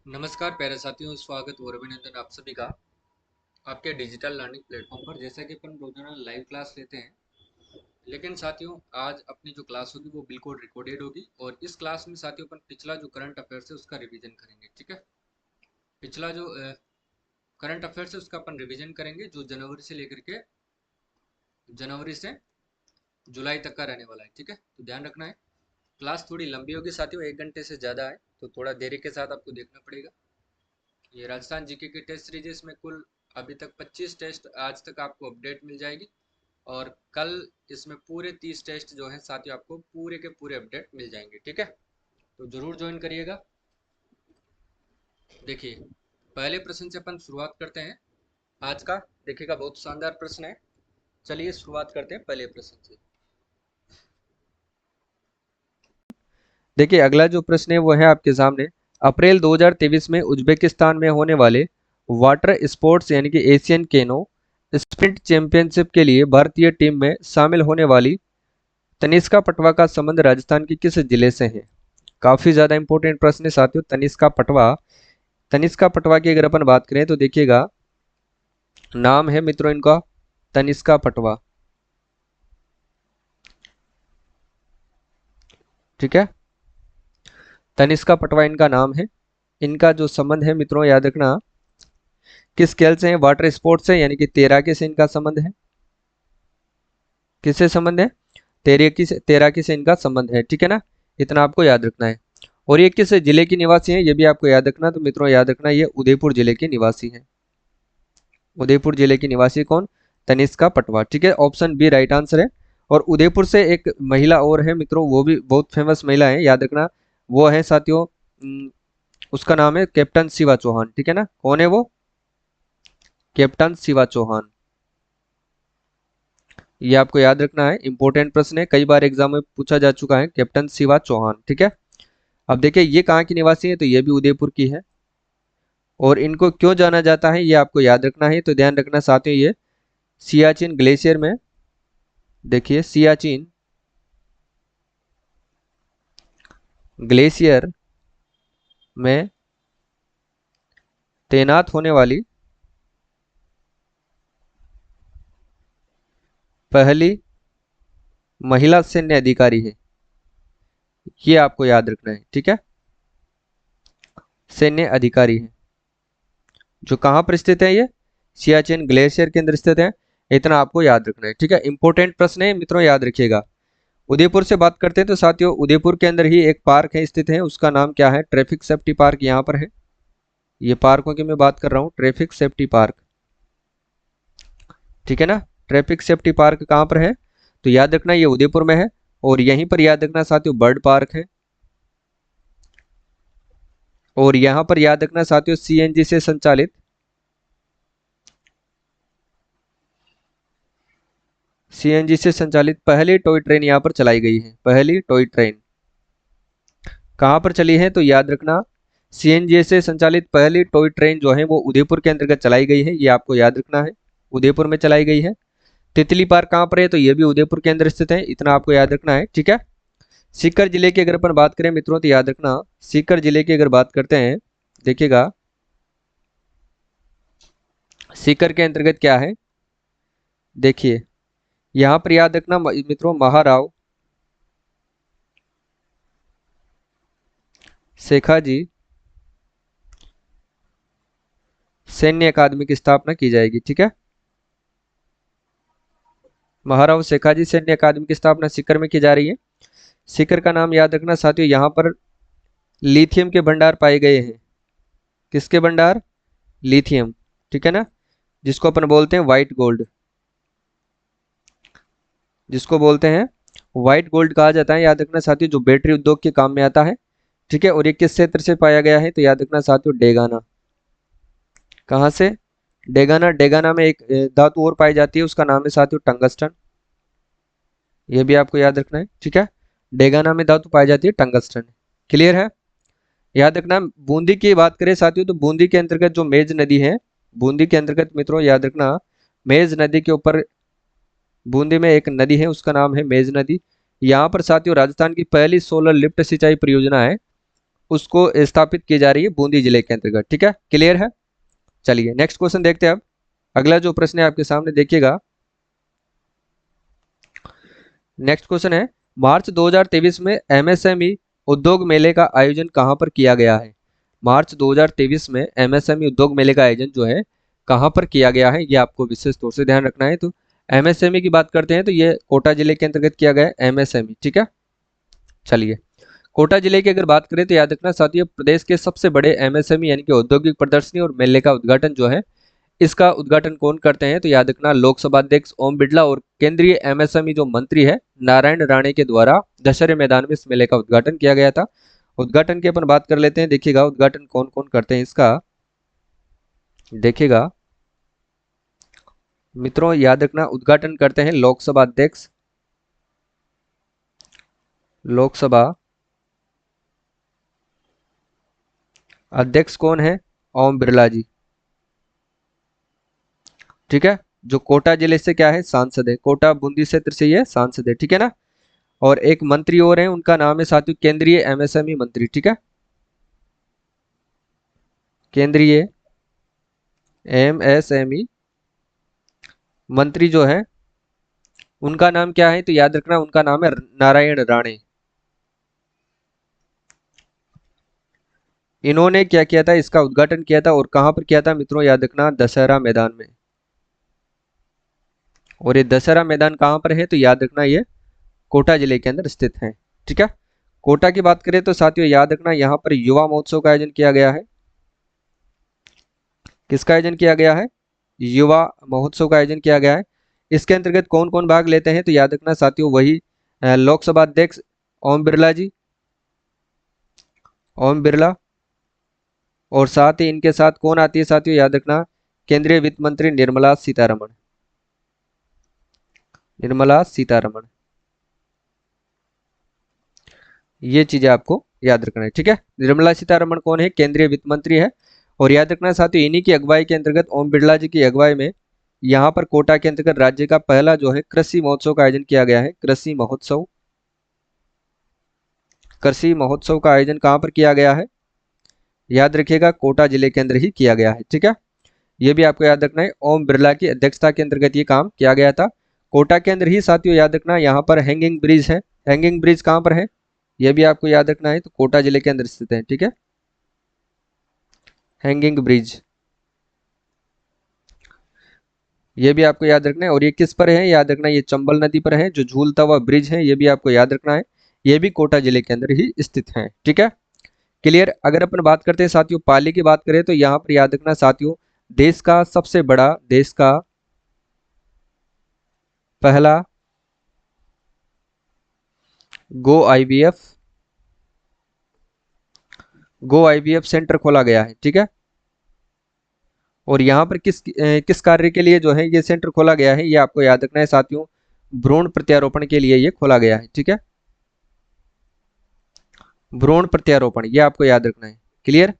नमस्कार प्यारे साथियों, स्वागत और अभिनंदन आप सभी का आपके डिजिटल लर्निंग प्लेटफॉर्म पर। जैसा कि अपन रोजाना लाइव क्लास लेते हैं, लेकिन साथियों आज अपनी जो क्लास होगी वो बिल्कुल रिकॉर्डेड होगी। और इस क्लास में साथियों अपन पिछला जो करंट अफेयर्स है उसका रिवीजन करेंगे। ठीक है, पिछला जो करंट अफेयर्स है उसका अपन रिवीजन करेंगे, जो जनवरी से जुलाई तक का रहने वाला है। ठीक है, तो ध्यान रखना है। क्लास थोड़ी लंबी होगी साथियों, 1 घंटे से ज़्यादा है, तो थोड़ा देरी के साथ आपको देखना पड़ेगा। ये राजस्थान जीके की टेस्ट सीरीज में कुल अभी तक 25 टेस्ट आज तक आपको अपडेट मिल जाएगी। और कल इसमें पूरे 30 टेस्ट जो हैं साथियों आपको पूरे के पूरे अपडेट मिल जाएंगे। ठीक है, तो जरूर ज्वाइन करिएगा। देखिए, पहले प्रश्न से अपन शुरुआत करते हैं आज का। देखिएगा, बहुत शानदार प्रश्न है। चलिए शुरुआत करते हैं पहले प्रश्न से। देखिए, अगला जो प्रश्न है वो है आपके सामने। अप्रैल 2023 में उज्बेकिस्तान में होने वाले वाटर स्पोर्ट्स यानी कि एशियन केनो स्प्रिंट चैंपियनशिप के लिए भारतीय टीम में शामिल होने वाली तनिष्का पटवा का संबंध राजस्थान के किस जिले से है? काफी ज्यादा इंपॉर्टेंट प्रश्न है साथियों। तनिष्का पटवा की अगर अपन बात करें तो देखिएगा, नाम है मित्रों इनका तनिष्का पटवा। ठीक है, तनिष्का पटवा इनका नाम है। इनका जो संबंध है मित्रों याद रखना, किस खेल से है? वाटर स्पोर्ट्स से यानी कि तैराकी से इनका संबंध है। किससे संबंध है? तैराकी से इनका संबंध है। ठीक है ना, इतना आपको याद रखना है। और ये किस जिले की निवासी है ये भी आपको याद रखना। तो मित्रों याद रखना, ये उदयपुर जिले के निवासी हैं। उदयपुर जिले की निवासी कौन? तनिष्का पटवा। ठीक है, ऑप्शन बी राइट आंसर है। और उदयपुर से एक महिला और है मित्रों, वो भी बहुत फेमस महिला है, याद रखना। वो है साथियों, उसका नाम है कैप्टन शिवा चौहान। ठीक है ना, कौन है वो? कैप्टन शिवा चौहान। ये आपको याद रखना है, इंपॉर्टेंट प्रश्न है, कई बार एग्जाम में पूछा जा चुका है। कैप्टन शिवा चौहान। ठीक है, अब देखिए ये कहाँ की निवासी है, तो ये भी उदयपुर की है। और इनको क्यों जाना जाता है ये आपको याद रखना है। तो ध्यान रखना साथियों, ये सियाचिन ग्लेशियर में, देखिए सियाचिन ग्लेशियर में तैनात होने वाली पहली महिला सैन्य अधिकारी है। ये आपको याद रखना है। ठीक है, सैन्य अधिकारी है, जो कहाँ पर स्थित है? ये सियाचिन ग्लेशियर के अंदर स्थित है। इतना आपको याद रखना है। ठीक है, इंपॉर्टेंट प्रश्न है मित्रों, याद रखिएगा। उदयपुर से बात करते हैं तो साथियों, उदयपुर के अंदर ही एक पार्क है स्थित है, उसका नाम क्या है? ट्रैफिक सेफ्टी पार्क यहाँ पर है। ये पार्कों की मैं बात कर रहा हूँ, ट्रैफिक सेफ्टी पार्क। ठीक है ना, ट्रैफिक सेफ्टी पार्क कहाँ पर है? तो याद रखना ये उदयपुर में है। और यहीं पर याद रखना साथियों बर्ड पार्क है। और यहाँ पर याद रखना साथियों सीएनजी से संचालित पहली टॉय ट्रेन यहाँ पर चलाई गई है। पहली टॉय ट्रेन कहाँ पर चली है? तो याद रखना, सीएनजी से संचालित पहली टॉय ट्रेन जो है वो उदयपुर के अंतर्गत चलाई गई है। ये आपको याद रखना है, उदयपुर में चलाई गई है। तितली पार्क कहाँ पर है? तो ये भी उदयपुर के अंदर स्थित है। इतना आपको याद रखना है। ठीक है, सीकर जिले की अगर अपन बात करें मित्रों तो याद रखना, सीकर जिले की अगर बात करते हैं, देखिएगा सीकर के अंतर्गत क्या है? देखिए यहाँ पर याद रखना मित्रों, महाराव शेखाजी सैन्य अकादमी की स्थापना की जाएगी। ठीक है, महाराव शेखाजी सैन्य अकादमी की स्थापना सीकर में की जा रही है। सीकर का नाम याद रखना साथियों, यहाँ पर लिथियम के भंडार पाए गए हैं। किसके भंडार? लिथियम। ठीक है ना, जिसको अपन बोलते हैं व्हाइट गोल्ड, जिसको बोलते हैं व्हाइट गोल्ड कहा जाता है। याद रखना साथियों, जो बैटरी उद्योग के काम में आता है। ठीक है, और ये किस क्षेत्र से पाया गया है? तो याद रखना साथियों डेगाना। कहाँ से? डेगाना। डेगाना में एक धातु और पाई जाती है, उसका नाम है साथियों टंगस्टन। ये भी आपको याद रखना है। ठीक है, डेगाना में धातु पाई जाती है टंगस्टन। क्लियर है? याद रखना, बूंदी की बात करें साथियों तो बूंदी के अंतर्गत जो मेज नदी है, बूंदी के अंतर्गत मित्रों याद रखना, मेज नदी के ऊपर बूंदी में एक नदी है, उसका नाम है मेज नदी। यहाँ पर साथियों राजस्थान की पहली सोलर लिफ्ट सिंचाई परियोजना है। उसको स्थापित की जा रही है बूंदी जिले के अंतर्गत। ठीक है, क्लियर है। चलिए नेक्स्ट क्वेश्चन देखते हैं। अब अगला जो प्रश्न है आपके सामने देखिएगा। नेक्स्ट क्वेश्चन है, मार्च 2023 में एमएसएमई उद्योग मेले का आयोजन कहां पर किया गया है? मार्च 2023 में एमएसएमई उद्योग मेले का आयोजन जो है कहां पर किया गया है, ये आपको विशेष तौर से ध्यान रखना है। तो एमएसएमई की बात करते हैं तो ये कोटा जिले के अंतर्गत किया गया है एमएसएमई। ठीक है, चलिए कोटा जिले की अगर बात करें तो याद रखना साथियों, प्रदेश के सबसे बड़े एमएसएमई यानी कि औद्योगिक प्रदर्शनी और मेले का उद्घाटन जो है, इसका उद्घाटन कौन करते हैं? तो याद रखना लोकसभा अध्यक्ष ओम बिरला और केंद्रीय एमएसएमई जो मंत्री है नारायण राणे के द्वारा दशहरे मैदान में इस मेले का उद्घाटन किया गया था। उद्घाटन की अपन बात कर लेते हैं। देखिएगा उद्घाटन कौन कौन करते हैं इसका, देखिएगा मित्रों याद रखना उद्घाटन करते हैं लोकसभा अध्यक्ष, लोकसभा अध्यक्ष कौन है? ओम बिरला जी। ठीक है, जो कोटा जिले से क्या है सांसद है, कोटा बूंदी क्षेत्र से ये सांसद है। ठीक है ना, और एक मंत्री और हैं उनका नाम है साथियों केंद्रीय एमएसएमई मंत्री। ठीक है, केंद्रीय एमएसएमई मंत्री जो है उनका नाम क्या है? तो याद रखना उनका नाम है नारायण राणे। इन्होंने क्या किया था, इसका उद्घाटन किया था, और कहां पर किया था मित्रों? याद रखना दशहरा मैदान में। और ये दशहरा मैदान कहां पर है? तो याद रखना ये कोटा जिले के अंदर स्थित है। ठीक है, कोटा की बात करें तो साथियों याद रखना यहाँ पर युवा महोत्सव का आयोजन किया गया है। किसका आयोजन किया गया है? युवा महोत्सव का आयोजन किया गया है। इसके अंतर्गत कौन कौन भाग लेते हैं? तो याद रखना साथियों वही लोकसभा अध्यक्ष ओम बिरला जी, ओम बिरला, और साथ ही इनके साथ कौन आती है साथियों? याद रखना केंद्रीय वित्त मंत्री निर्मला सीतारमण, निर्मला सीतारमण। ये चीजें आपको याद रखना है। ठीक है, निर्मला सीतारमण कौन है? केंद्रीय वित्त मंत्री है। और याद रखना साथियों इन्हीं की अगुवाई के अंतर्गत ओम बिरला जी की अगुवाई में यहाँ पर कोटा के अंतर्गत राज्य का पहला जो है कृषि महोत्सव का आयोजन किया गया है। कृषि महोत्सव, कृषि महोत्सव का आयोजन कहाँ पर किया गया है? याद रखिएगा कोटा जिले के अंदर ही किया गया है। ठीक है, ये भी आपको याद रखना है। ओम बिरला की अध्यक्षता के अंतर्गत ये काम किया गया था। कोटा के अंदर ही साथियों याद रखना यहाँ पर हैंगिंग ब्रिज है। हैंगिंग ब्रिज कहाँ पर है? यह भी आपको याद रखना है। तो कोटा जिले के अंदर स्थित है। ठीक है, हैंगिंग ब्रिज ये भी आपको याद रखना है। और ये किस पर है? याद रखना ये चंबल नदी पर है। जो झूलता हुआ ब्रिज है ये भी आपको याद रखना है, ये भी कोटा जिले के अंदर ही स्थित है। ठीक है, क्लियर। अगर अपन बात करते हैं साथियों पाली की बात करें तो यहाँ पर याद रखना साथियों देश का सबसे बड़ा, देश का पहला गो आईवीएफ, गो आईवीएफ सेंटर खोला गया है। ठीक है, और यहाँ पर किस कार्य के लिए जो है ये सेंटर खोला गया है? ये आपको याद रखना है साथियों भ्रूण प्रत्यारोपण के लिए ये खोला गया है। ठीक है, भ्रूण प्रत्यारोपण ये आपको याद रखना है। क्लियर,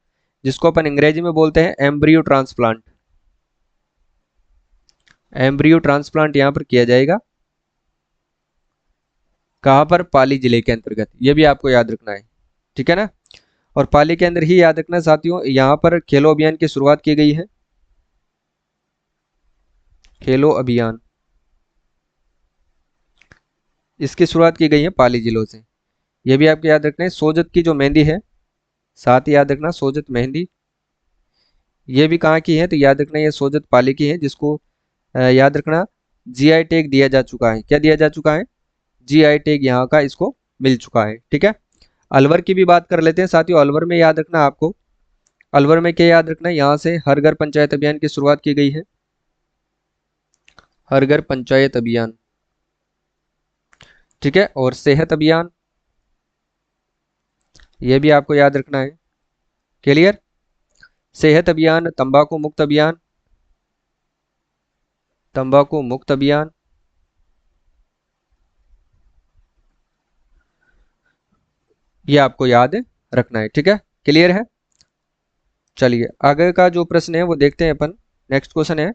जिसको अपन अंग्रेजी में बोलते हैं एम्ब्रियो ट्रांसप्लांट। एम्ब्रियो ट्रांसप्लांट यहाँ पर किया जाएगा। कहाँ पर? पाली जिले के अंतर्गत। ये भी आपको याद रखना है। ठीक है ना, और पाली के अंदर ही याद रखना साथियों यहाँ पर खेलो अभियान की शुरुआत की गई है। खेलो अभियान इसकी शुरुआत की गई है पाली जिलों से। ये भी आपको याद रखना है। सोजत की जो मेहंदी है, साथ ही याद रखना सोजत मेहंदी ये भी कहाँ की है? तो याद रखना ये सोजत पाली की है, जिसको याद रखना जीआई टैग दिया जा चुका है। क्या दिया जा चुका है? जीआई टैग यहाँ का इसको मिल चुका है। ठीक है, अलवर की भी बात कर लेते हैं साथियों। अलवर में याद रखना आपको, अलवर में क्या याद रखना है? यहाँ से हर घर पंचायत अभियान की शुरुआत की गई है। हर घर पंचायत अभियान। ठीक है, और सेहत अभियान ये भी आपको याद रखना है। क्लियर, सेहत अभियान, तंबाकू मुक्त अभियान, तंबाकू मुक्त अभियान ये आपको याद रखना है। ठीक है, क्लियर है। चलिए आगे का जो प्रश्न है वो देखते हैं अपन। नेक्स्ट क्वेश्चन है,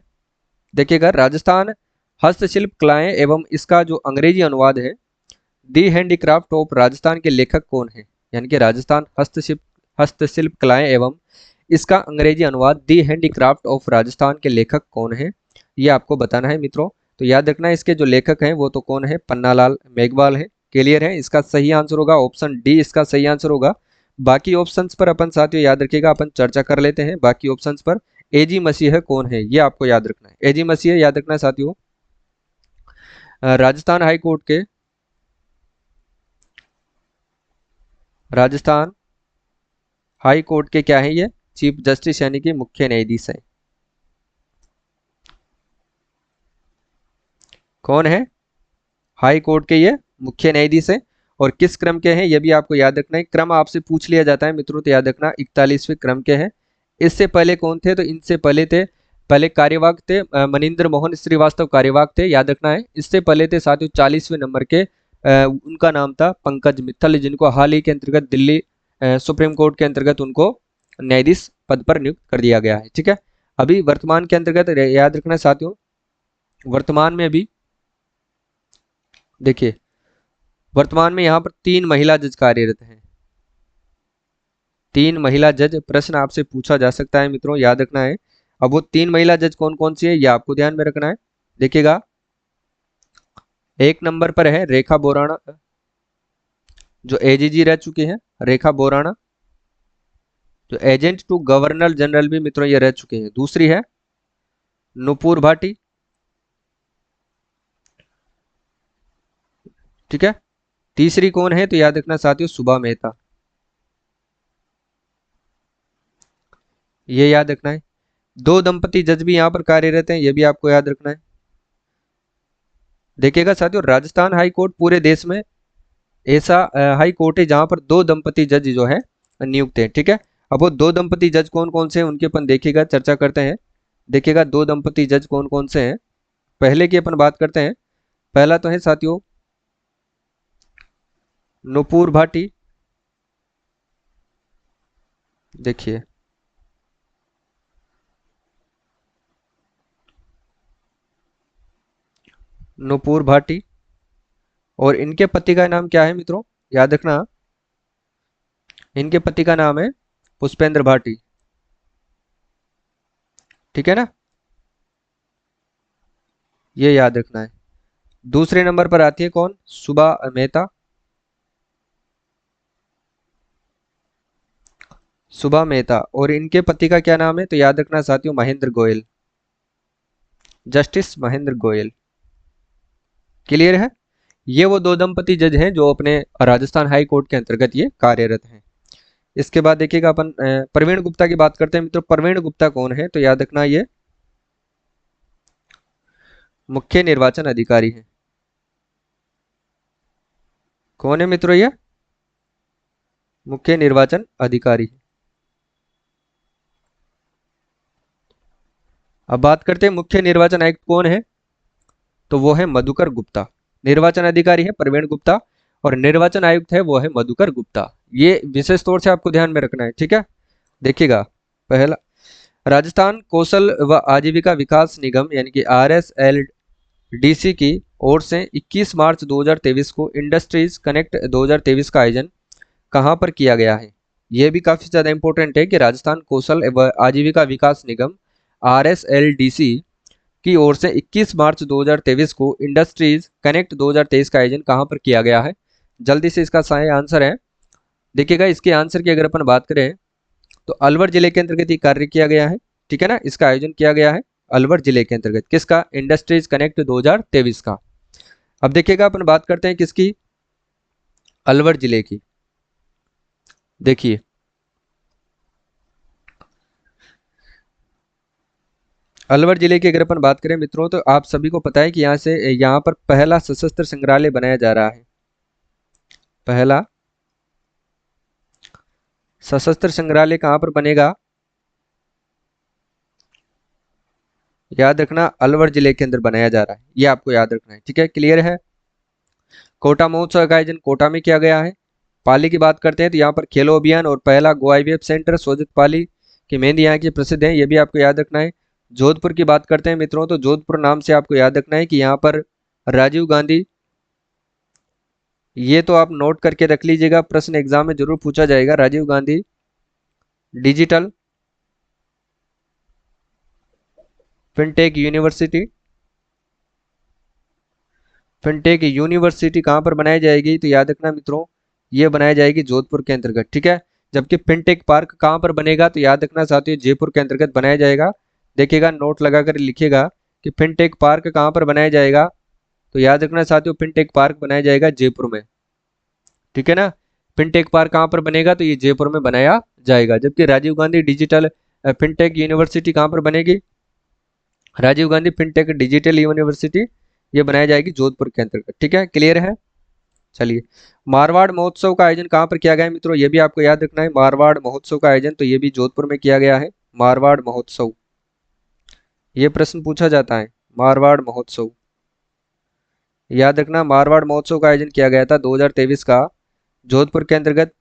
देखिएगा राजस्थान हस्तशिल्प कलाएं एवं इसका जो अंग्रेजी अनुवाद है दी हैंडीक्राफ्ट ऑफ राजस्थान के लेखक कौन है? यानी कि राजस्थान हस्तशिल्प हस्तशिल्प कलाएं एवं इसका अंग्रेजी अनुवाद दी हैंडीक्राफ्ट ऑफ राजस्थान के लेखक कौन है, ये आपको बताना है मित्रों। तो याद रखना इसके जो लेखक हैं वो तो कौन है, पन्नालाल मेघवाल है। क्लियर है, इसका सही आंसर होगा ऑप्शन डी, इसका सही आंसर होगा। बाकी ऑप्शंस पर अपन साथियों याद रखिएगा, अपन चर्चा कर लेते हैं बाकी ऑप्शंस पर। एजी मसीह कौन है, ये आपको याद रखना है। एजी मसीह याद रखना है साथियों, राजस्थान हाई कोर्ट के, राजस्थान हाई कोर्ट के क्या है ये, चीफ जस्टिस यानी कि मुख्य न्यायाधीश है। कौन है, हाई कोर्ट के ये मुख्य न्यायाधीश है। और किस क्रम के हैं ये भी आपको याद रखना है, क्रम आपसे पूछ लिया जाता है मित्रों, तो याद रखना 41वें क्रम के हैं। इससे पहले कौन थे, तो इनसे पहले थे, पहले कार्यवाहक थे मनिंदर मोहन श्रीवास्तव कार्यवाहक थे, याद रखना है। इससे पहले थे साथियों 40वें नंबर के, उनका नाम था पंकज मित्तल, जिनको हाल ही के अंतर्गत दिल्ली सुप्रीम कोर्ट के अंतर्गत उनको न्यायाधीश पद पर नियुक्त कर दिया गया है। ठीक है, अभी वर्तमान के अंतर्गत याद रखना साथियों, वर्तमान में अभी देखिए, वर्तमान में यहाँ पर 3 महिला जज कार्यरत हैं। 3 महिला जज, प्रश्न आपसे पूछा जा सकता है मित्रों, याद रखना है। अब वो 3 महिला जज कौन कौन सी है ये आपको ध्यान में रखना है। देखिएगा, 1 नंबर पर है रेखा बोराणा, जो एजीजी रह चुके हैं, रेखा बोराणा, जो एजेंट टू गवर्नर जनरल भी मित्रों ये रह चुके हैं। दूसरी है नुपुर भाटी, ठीक है। तीसरी कौन है, तो याद रखना साथियों सुभा मेहता, ये याद रखना है। 2 दंपति जज भी यहाँ पर कार्यरत हैं, ये भी आपको याद रखना है। देखिएगा साथियों, राजस्थान हाई कोर्ट पूरे देश में ऐसा हाई कोर्ट है जहां पर 2 दंपति जज जो है नियुक्त है। ठीक है, अब वो 2 दंपति जज कौन कौन से हैं उनके अपन देखिएगा, चर्चा करते हैं। देखिएगा 2 दंपति जज कौन कौन से हैं, पहले की अपन बात करते हैं। पहला तो है साथियों नुपुर भाटी, देखिए नुपुर भाटी, और इनके पति का नाम क्या है मित्रों, याद रखना, इनके पति का नाम है पुष्पेंद्र भाटी, ठीक है ना, ये याद रखना है। दूसरे नंबर पर आती है कौन, सुभा मेहता, सुभा मेहता, और इनके पति का क्या नाम है, तो याद रखना साथियों महेंद्र गोयल, जस्टिस महेंद्र गोयल। क्लियर है, ये वो 2 दंपति जज हैं जो अपने राजस्थान हाई कोर्ट के अंतर्गत ये कार्यरत हैं। इसके बाद देखिएगा अपन प्रवीण गुप्ता की बात करते हैं मित्रों। प्रवीण गुप्ता कौन है, तो याद रखना ये मुख्य निर्वाचन अधिकारी है। कौन है मित्रों, ये मुख्य निर्वाचन अधिकारी। अब बात करते हैं मुख्य निर्वाचन आयुक्त कौन है, तो वो है मधुकर गुप्ता। निर्वाचन अधिकारी है प्रवीण गुप्ता और निर्वाचन आयुक्त है वो है मधुकर गुप्ता। ये विशेष तौर से आपको ध्यान में रखना है। ठीक है, देखिएगा, पहला, राजस्थान कौशल व आजीविका विकास निगम यानी कि RSLDC की ओर से 21 मार्च 2023 को इंडस्ट्रीज कनेक्ट 2023 का आयोजन कहां पर किया गया है। यह भी काफी ज्यादा इंपॉर्टेंट है कि राजस्थान कौशल व आजीविका विकास निगम RSLDC की ओर से 21 मार्च 2023 को इंडस्ट्रीज कनेक्ट 2023 का आयोजन कहां पर किया गया है। जल्दी से इसका सही आंसर है, देखिएगा इसके आंसर की अगर अपन बात करें तो अलवर जिले के अंतर्गत ये कार्य किया गया है। ठीक है ना, इसका आयोजन किया गया है अलवर जिले के अंतर्गत, किसका, इंडस्ट्रीज कनेक्ट 2023 का। अब देखिएगा अपन बात करते हैं किसकी, अलवर जिले की। देखिए अलवर जिले की अगर अपन बात करें मित्रों तो आप सभी को पता है कि यहाँ पर पहला सशस्त्र संग्रहालय बनाया जा रहा है। पहला सशस्त्र संग्रहालय कहाँ पर बनेगा, याद रखना अलवर जिले के अंदर बनाया जा रहा है, ये आपको याद रखना है। ठीक है, क्लियर है। कोटा महोत्सव का आयोजन कोटा में किया गया है। पाली की बात करते हैं तो यहाँ पर खेलो अभियान और पहला गो IVF सेंटर सोजित पाली की मेहंदी यहाँ की प्रसिद्ध है, ये भी आपको याद रखना है। जोधपुर की बात करते हैं मित्रों तो जोधपुर नाम से आपको याद रखना है कि यहाँ पर राजीव गांधी, ये तो आप नोट करके रख लीजिएगा, प्रश्न एग्जाम में जरूर पूछा जाएगा। Rajiv Gandhi digital fintech university. Fintech university कहाँ पर बनाई जाएगी, तो याद रखना मित्रों, ये बनाई जाएगी जोधपुर के अंतर्गत, ठीक है। जबकि फिनटेक पार्क कहाँ पर बनेगा, तो याद रखना साथियों जयपुर के अंतर्गत बनाया जाएगा। देखिएगा नोट लगाकर लिखिएगा कि फिनटेक पार्क कहाँ पर बनाया जाएगा, तो याद रखना साथियों फिनटेक पार्क बनाया जाएगा जयपुर में, ठीक है ना। फिनटेक पार्क कहाँ पर बनेगा, तो ये जयपुर में बनाया जाएगा। जबकि Rajiv Gandhi digital fintech university कहाँ पर बनेगी, Rajiv Gandhi fintech digital university ये बनाई जाएगी जोधपुर के अंतर्गत, ठीक है। क्लियर है। चलिए, मारवाड़ महोत्सव का आयोजन कहाँ पर किया गया है मित्रों, ये भी आपको याद रखना है। मारवाड़ महोत्सव का आयोजन तो ये भी जोधपुर में किया गया है। मारवाड़ महोत्सव, ये प्रश्न पूछा जाता है। मारवाड़ महोत्सव, याद रखना मारवाड़ महोत्सव का आयोजन किया गया था 2023 का जोधपुर के अंतर्गत।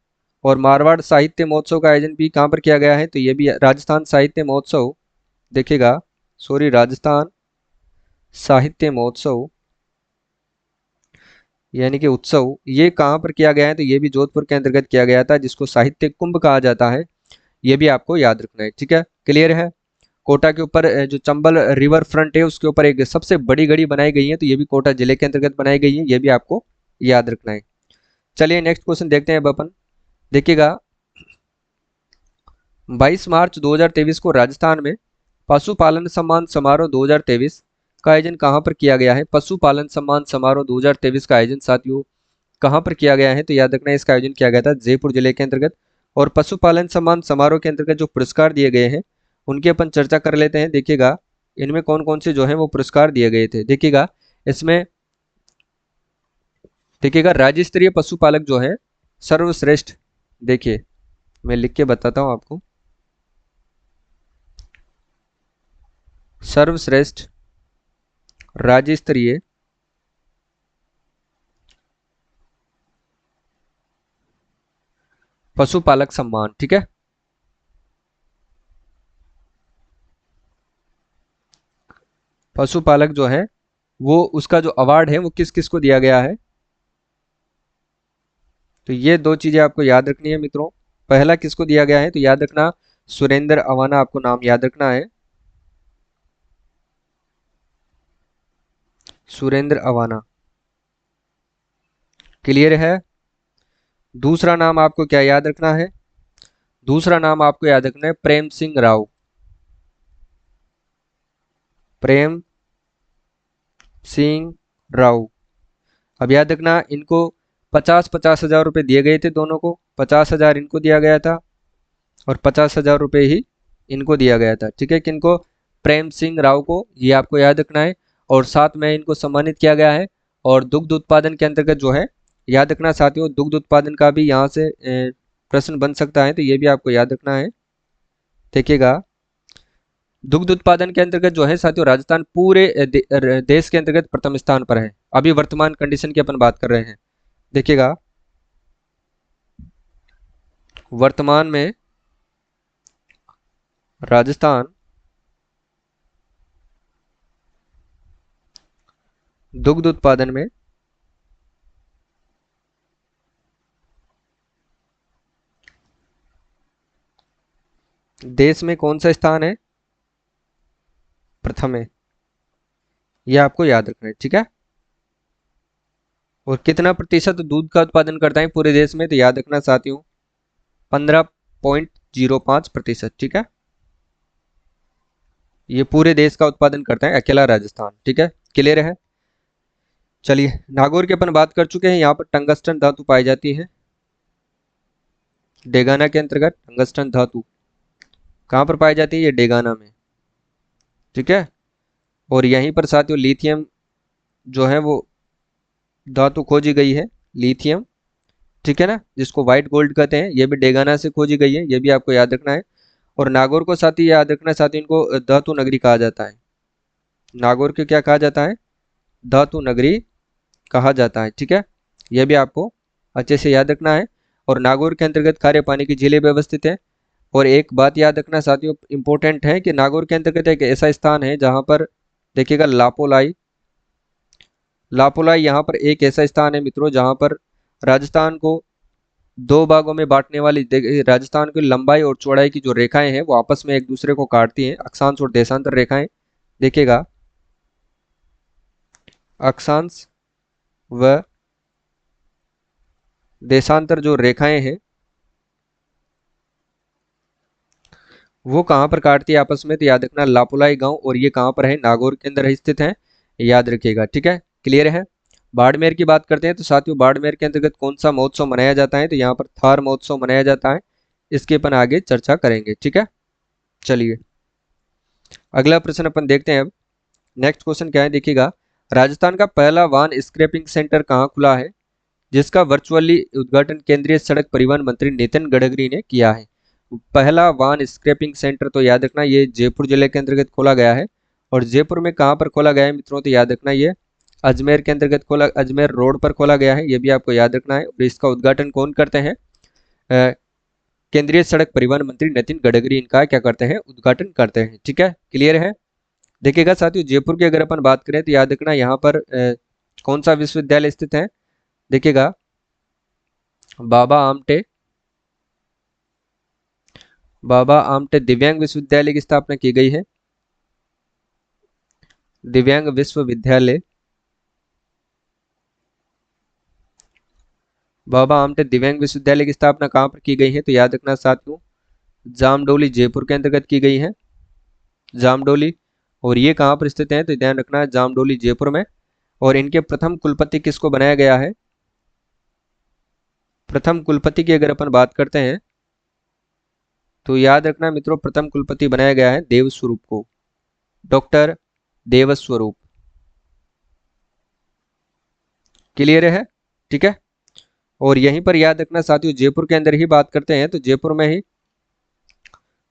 और मारवाड़ साहित्य महोत्सव का आयोजन भी कहाँ पर किया गया है, तो ये भी राजस्थान साहित्य महोत्सव, देखिएगा सॉरी राजस्थान साहित्य महोत्सव यानी कि उत्सव, ये कहाँ पर किया गया है, तो ये भी जोधपुर के अंतर्गत किया गया था, जिसको साहित्य कुंभ कहा जाता है। ये भी आपको याद रखना है, ठीक है। क्लियर है। कोटा के ऊपर जो चंबल रिवर फ्रंट है उसके ऊपर एक सबसे बड़ी गढ़ी बनाई गई है, तो ये भी कोटा जिले के अंतर्गत बनाई गई है, ये भी आपको याद रखना है। चलिए नेक्स्ट क्वेश्चन देखते हैं अब अपन। देखिएगा 22 मार्च 2023 को राजस्थान में पशुपालन सम्मान समारोह 2023 का आयोजन कहाँ पर किया गया है। पशुपालन सम्मान समारोह 2023 का आयोजन साथियों कहाँ पर किया गया है, तो याद रखना है इसका आयोजन किया गया था जयपुर जिले के अंतर्गत। और पशुपालन सम्मान समारोह के अंतर्गत जो पुरस्कार दिए गए हैं उनकी अपन चर्चा कर लेते हैं। देखिएगा इनमें कौन कौन से जो है वो पुरस्कार दिए गए थे। देखिएगा इसमें, देखिएगा राज्य स्तरीय पशुपालक जो है सर्वश्रेष्ठ, देखिए मैं लिख के बताता हूँ आपको, सर्वश्रेष्ठ राज्य स्तरीय पशुपालक सम्मान, ठीक है। पशुपालक जो है वो उसका जो अवार्ड है वो किस किस को दिया गया है, तो ये दो चीजें आपको याद रखनी है मित्रों। पहला किसको दिया गया है, तो याद रखना सुरेंद्र अवाना, आपको नाम याद रखना है, सुरेंद्र अवाना। क्लियर है। दूसरा नाम आपको क्या याद रखना है, दूसरा नाम आपको याद रखना है प्रेम सिंह राव, प्रेम सिंह राव। अब याद रखना इनको 50,000 रुपए दिए गए थे, दोनों को 50,000 इनको दिया गया था और 50,000 रुपए ही इनको दिया गया था, ठीक है। किनको, प्रेम सिंह राव को, ये आपको याद रखना है। और साथ में इनको सम्मानित किया गया है। और दुग्ध उत्पादन के अंतर्गत जो है, याद रखना साथियों दुग्ध उत्पादन का भी यहाँ से प्रश्न बन सकता है, तो ये भी आपको याद रखना है। देखिएगा दुग्ध उत्पादन के अंतर्गत जो है साथियों राजस्थान पूरे देश के अंतर्गत प्रथम स्थान पर है। अभी वर्तमान कंडीशन की अपन बात कर रहे हैं। देखिएगा वर्तमान में राजस्थान दुग्ध उत्पादन में देश में कौन सा स्थान है, प्रथम है, ये आपको याद रखना है, ठीक है। और कितना प्रतिशत दूध का उत्पादन करता है पूरे देश में, तो याद रखना साथियों 15.05%, ठीक है। ये पूरे देश का उत्पादन करता है अकेला राजस्थान, ठीक है। क्लियर है। चलिए नागौर की अपन बात कर चुके हैं, यहाँ पर टंगस्टन धातु पाई जाती है। डेगाना के अंतर्गत टंगस्टन धातु कहाँ पर पाई जाती है, ये डेगाना में, ठीक है। और यहीं पर साथियों लिथियम जो है वो धातु खोजी गई है, लिथियम, ठीक है ना, जिसको व्हाइट गोल्ड कहते हैं, ये भी डेगाना से खोजी गई है, ये भी आपको याद रखना है। और नागौर को साथ ही याद रखना है, साथ ही इनको धातु नगरी कहा जाता है। नागौर को क्या कहा जाता है, धातु नगरी कहा जाता है, ठीक है। यह भी आपको अच्छे से याद रखना है। और नागौर के अंतर्गत खारे पानी की झीलें व्यवस्थित है। और एक बात याद रखना साथियों इंपॉर्टेंट है कि नागौर के अंतर्गत एक ऐसा स्थान है जहां पर देखिएगा लापोलाई, लापोलाई यहाँ पर एक ऐसा स्थान है मित्रों जहां पर राजस्थान को दो भागों में बांटने वाली राजस्थान की लंबाई और चौड़ाई की जो रेखाएं हैं वो आपस में एक दूसरे को काटती हैं, अक्षांश और देशांतर रेखाएं। देखिएगा, अक्षांश व देशांतर जो रेखाएं हैं वो कहाँ पर काटती है आपस में, तो याद रखना लापुलाई गांव, और ये कहाँ पर है, नागौर के अंदर स्थित है, याद रखिएगा। ठीक है, क्लियर है। बाड़मेर की बात करते हैं तो साथियों, बाड़मेर के अंतर्गत कौन सा महोत्सव मनाया जाता है, तो यहाँ पर थार महोत्सव मनाया जाता है। इसके अपन आगे चर्चा करेंगे। ठीक है, चलिए अगला प्रश्न अपन देखते हैं अब। नेक्स्ट क्वेश्चन क्या है, देखिएगा, राजस्थान का पहला वाहन स्क्रैपिंग सेंटर कहाँ खुला है, जिसका वर्चुअली उद्घाटन केंद्रीय सड़क परिवहन मंत्री नितिन गडकरी ने किया है। पहला वाहन स्क्रैपिंग सेंटर, तो याद रखना ये जयपुर जिले के अंतर्गत खोला गया है। और जयपुर में कहाँ पर खोला गया है मित्रों, तो याद रखना ये अजमेर के अंतर्गत खोला, अजमेर रोड पर खोला गया है, ये भी आपको याद रखना है। और इसका उद्घाटन कौन करते हैं, केंद्रीय सड़क परिवहन मंत्री नितिन गडकरी इनका क्या करते हैं, उद्घाटन करते हैं। ठीक है, क्लियर है। देखिएगा साथियों, जयपुर की अगर अपन बात करें तो याद रखना यहाँ पर कौन सा विश्वविद्यालय स्थित है, देखिएगा बाबा आमटे, बाबा आमटे दिव्यांग विश्वविद्यालय की स्थापना की गई है। दिव्यांग विश्वविद्यालय, बाबा आमटे दिव्यांग विश्वविद्यालय की स्थापना कहाँ पर की गई है, तो याद रखना साथियों जामडोली जयपुर के अंतर्गत की गई है, जामडोली। और ये कहाँ पर स्थित है, तो ध्यान रखना है जामडोली जयपुर में। और इनके प्रथम कुलपति किसको बनाया गया है, प्रथम कुलपति की अगर अपन बात करते हैं तो याद रखना मित्रों प्रथम कुलपति बनाया गया है देवस्वरूप को, डॉक्टर देवस्वरूप। क्लियर है। ठीक है, और यहीं पर याद रखना साथियों, जयपुर के अंदर ही बात करते हैं तो जयपुर में ही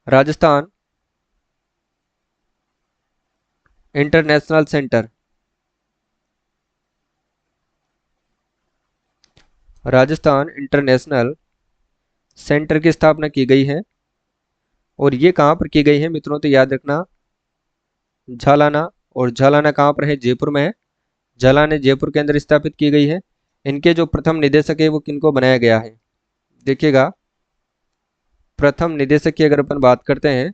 Rajasthan international centre, Rajasthan international centre की स्थापना की गई है। और ये कहाँ पर की गई है मित्रों, तो याद रखना झालाना, और झालाना कहाँ पर है, जयपुर में है, झालाना जयपुर के अंदर स्थापित की गई है। इनके जो प्रथम निदेशक है वो किनको बनाया गया है, देखिएगा प्रथम निदेशक की अगर अपन बात करते हैं,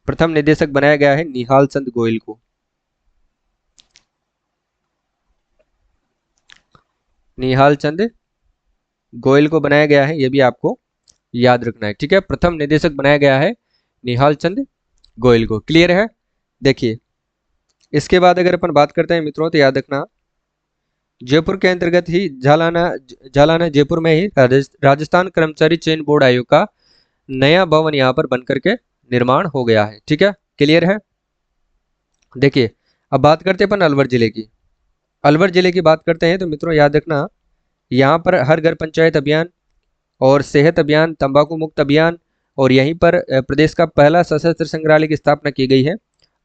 प्रथम निदेशक बनाया गया है निहाल चंद गोयल को, निहाल चंद गोयल को बनाया गया है, ये भी आपको याद रखना है। ठीक है, प्रथम निदेशक बनाया गया है निहाल चंद गोयल को। क्लियर है। देखिए इसके बाद अगर अपन बात करते हैं मित्रों, तो याद रखना जयपुर के अंतर्गत ही झालाना, झालाना जयपुर में ही राजस्थान कर्मचारी चयन बोर्ड आयोग का नया भवन यहाँ पर बनकर के निर्माण हो गया है। ठीक है, क्लियर है। देखिए अब बात करते हैं अपन अलवर जिले की, अलवर जिले की बात करते हैं तो मित्रों याद रखना यहाँ पर हर घर पंचायत अभियान और सेहत अभियान, तंबाकू मुक्त अभियान, और यहीं पर प्रदेश का पहला सशस्त्र संग्रहालय की स्थापना की गई है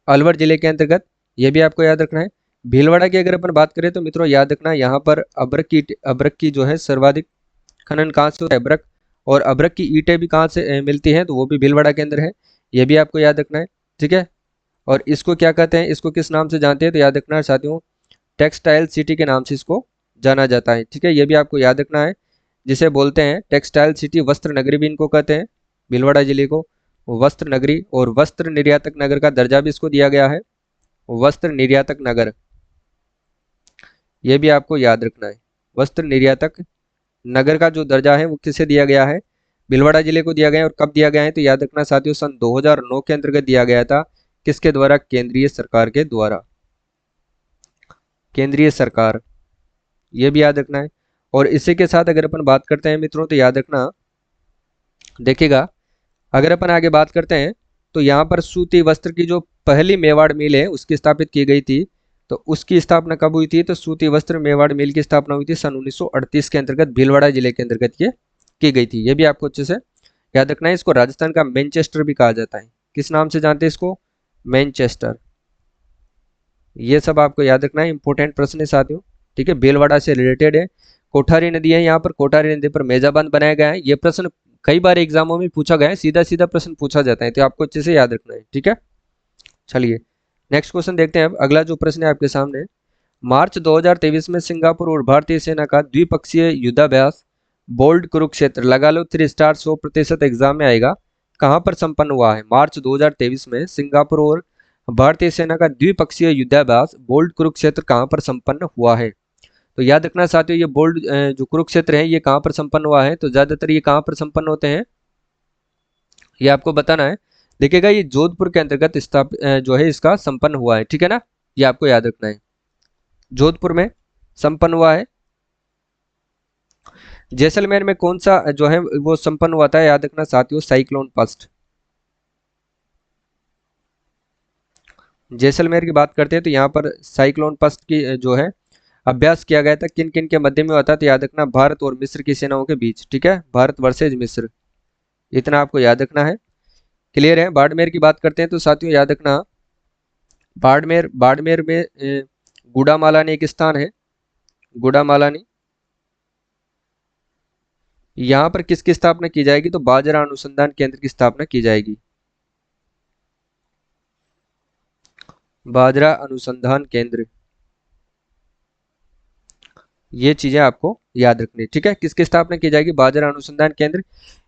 अलवर जिले के अंतर्गत, यह भी आपको याद रखना है। भीलवाड़ा की अगर अपन बात करें तो मित्रों याद रखना यहाँ पर अब्रक की जो है सर्वाधिक खनन कहाँ से होता है, अब्रक, और अब्रक की ईंटें भी कहाँ से मिलती हैं, तो वो भी भीलवाड़ा के अंदर है, ये भी आपको याद रखना है। ठीक है, और इसको क्या कहते हैं, इसको किस नाम से जानते हैं, तो याद रखना है साथियों टेक्सटाइल सिटी के नाम से इसको जाना जाता है। ठीक है, ये भी आपको याद रखना है, जिसे बोलते हैं टेक्सटाइल सिटी, वस्त्र नगरी भी इनको कहते हैं, भीलवाड़ा जिले को वस्त्र नगरी, और वस्त्र निर्यातक नगर का दर्जा भी इसको दिया गया है, वस्त्र निर्यातक नगर, ये भी आपको याद रखना है। वस्त्र निर्यातक नगर का जो दर्जा है वो किसे दिया गया है, भीलवाड़ा जिले को दिया गया है। और कब दिया गया है, तो याद रखना साथियों सन 2009 के अंतर्गत दिया गया था, किसके द्वारा, केंद्रीय सरकार के द्वारा, केंद्रीय सरकार, ये भी याद रखना है। और इसी के साथ अगर अपन बात करते हैं मित्रों, तो याद रखना देखिएगा अगर अपन आगे बात करते हैं तो यहाँ पर सूती वस्त्र की जो पहली मेवाड़ मिल है उसकी स्थापित की गई थी, तो उसकी स्थापना कब हुई थी, तो सूती वस्त्र मेवाड़ मिल की स्थापना हुई थी सन 1938 के अंतर्गत, भीलवाड़ा जिले के अंतर्गत ये की गई थी, ये भी आपको अच्छे से याद रखना है। इसको राजस्थान का मैनचेस्टर भी कहा जाता है, किस नाम से जानते हैं इसको, मैनचेस्टर, ये सब आपको याद रखना है, इंपॉर्टेंट प्रश्न है साथियों। ठीक है, भीलवाड़ा से रिलेटेड है। कोठारी नदी है, यहाँ पर कोठारी नदी पर मेजाबांध बनाया गया है, ये प्रश्न कई बार एग्जामों में पूछा गया है, सीधा सीधा प्रश्न पूछा जाता है, तो आपको अच्छे से याद रखना है। ठीक है, चलिए नेक्स्ट क्वेश्चन देखते हैं। अब अगला जो प्रश्न है आपके सामने, मार्च 2023 में सिंगापुर और भारतीय सेना का द्विपक्षीय युद्धाभ्यास बोल्ड कुरुक्षेत्र, लगा लो 3 स्टार, 100% एग्जाम में आएगा, कहां पर संपन्न हुआ है? मार्च 2023 में सिंगापुर और भारतीय सेना का द्विपक्षीय युद्धाभ्यास बोल्ड कुरुक्षेत्र कहां पर संपन्न हुआ है? तो याद रखना साथियों, ये बोल्ड जो कुरुक्षेत्र है ये कहां पर संपन्न हुआ है? तो ज्यादातर ये कहां पर संपन्न होते हैं, ये आपको बताना है। देखिएगा ये जोधपुर के अंतर्गत जो है इसका संपन्न हुआ है, ठीक है ना, ये आपको याद रखना है, जोधपुर में संपन्न हुआ है। जैसलमेर में कौन सा जो है वो संपन्न हुआ था? याद रखना साथियों, साइक्लोन फर्स्ट। जैसलमेर की बात करते हैं तो यहाँ पर साइक्लोन फर्स्ट की जो है अभ्यास किया गया था, किन किन के मध्य में हुआ था? तो याद रखना भारत और मिस्र की सेनाओं के बीच, ठीक है, भारत वर्सेज मिस्र, इतना आपको याद रखना है। क्लियर है? बाड़मेर की बात करते हैं तो साथियों याद रखना, बाड़मेर बाड़मेर में गुड़ामालानी एक स्थान है, गुड़ामालानी, यहाँ पर किसकी स्थापना की जाएगी? तो बाजरा अनुसंधान केंद्र की स्थापना की जाएगी, बाजरा अनुसंधान केंद्र, ये चीजें आपको याद रखनी, ठीक है, किसकी स्थापना की जाएगी? बाजरा अनुसंधान केंद्र।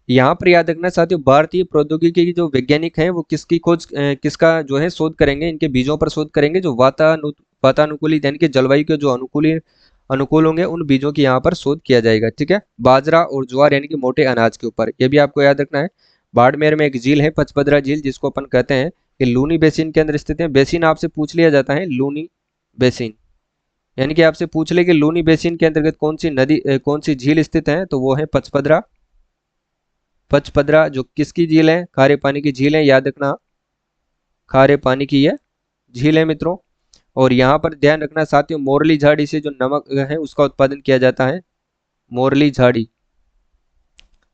यहाँ पर याद रखना साथियों, भारतीय प्रौद्योगिकी के जो वैज्ञानिक हैं वो किसकी खोज किसका जो है शोध करेंगे? इनके बीजों पर शोध करेंगे, जो वातानुकूलित यानी कि जलवायु के जो अनुकूल होंगे उन बीजों की यहाँ पर शोध किया जाएगा, ठीक है। बाजरा और ज्वार यानी कि मोटे अनाज के ऊपर, ये भी आपको याद रखना है। बाड़मेर में एक झील है पचपदरा झील, जिसको अपन कहते हैं कि लूनी बेसिन के अंदर स्थित है। बेसिन आपसे पूछ लिया जाता है, लूनी बेसिन, यानी कि आपसे पूछ ले कि लूनी बेसिन के अंतर्गत कौन सी नदी कौन सी झील स्थित है, तो वो है पचपदरा। पचपदरा जो किसकी झील है? खारे पानी की झील है, याद रखना, खारे पानी की ये झील है मित्रों। और यहाँ पर ध्यान रखना साथियों, मोरली झाड़ी से जो नमक है उसका उत्पादन किया जाता है, मोरली झाड़ी,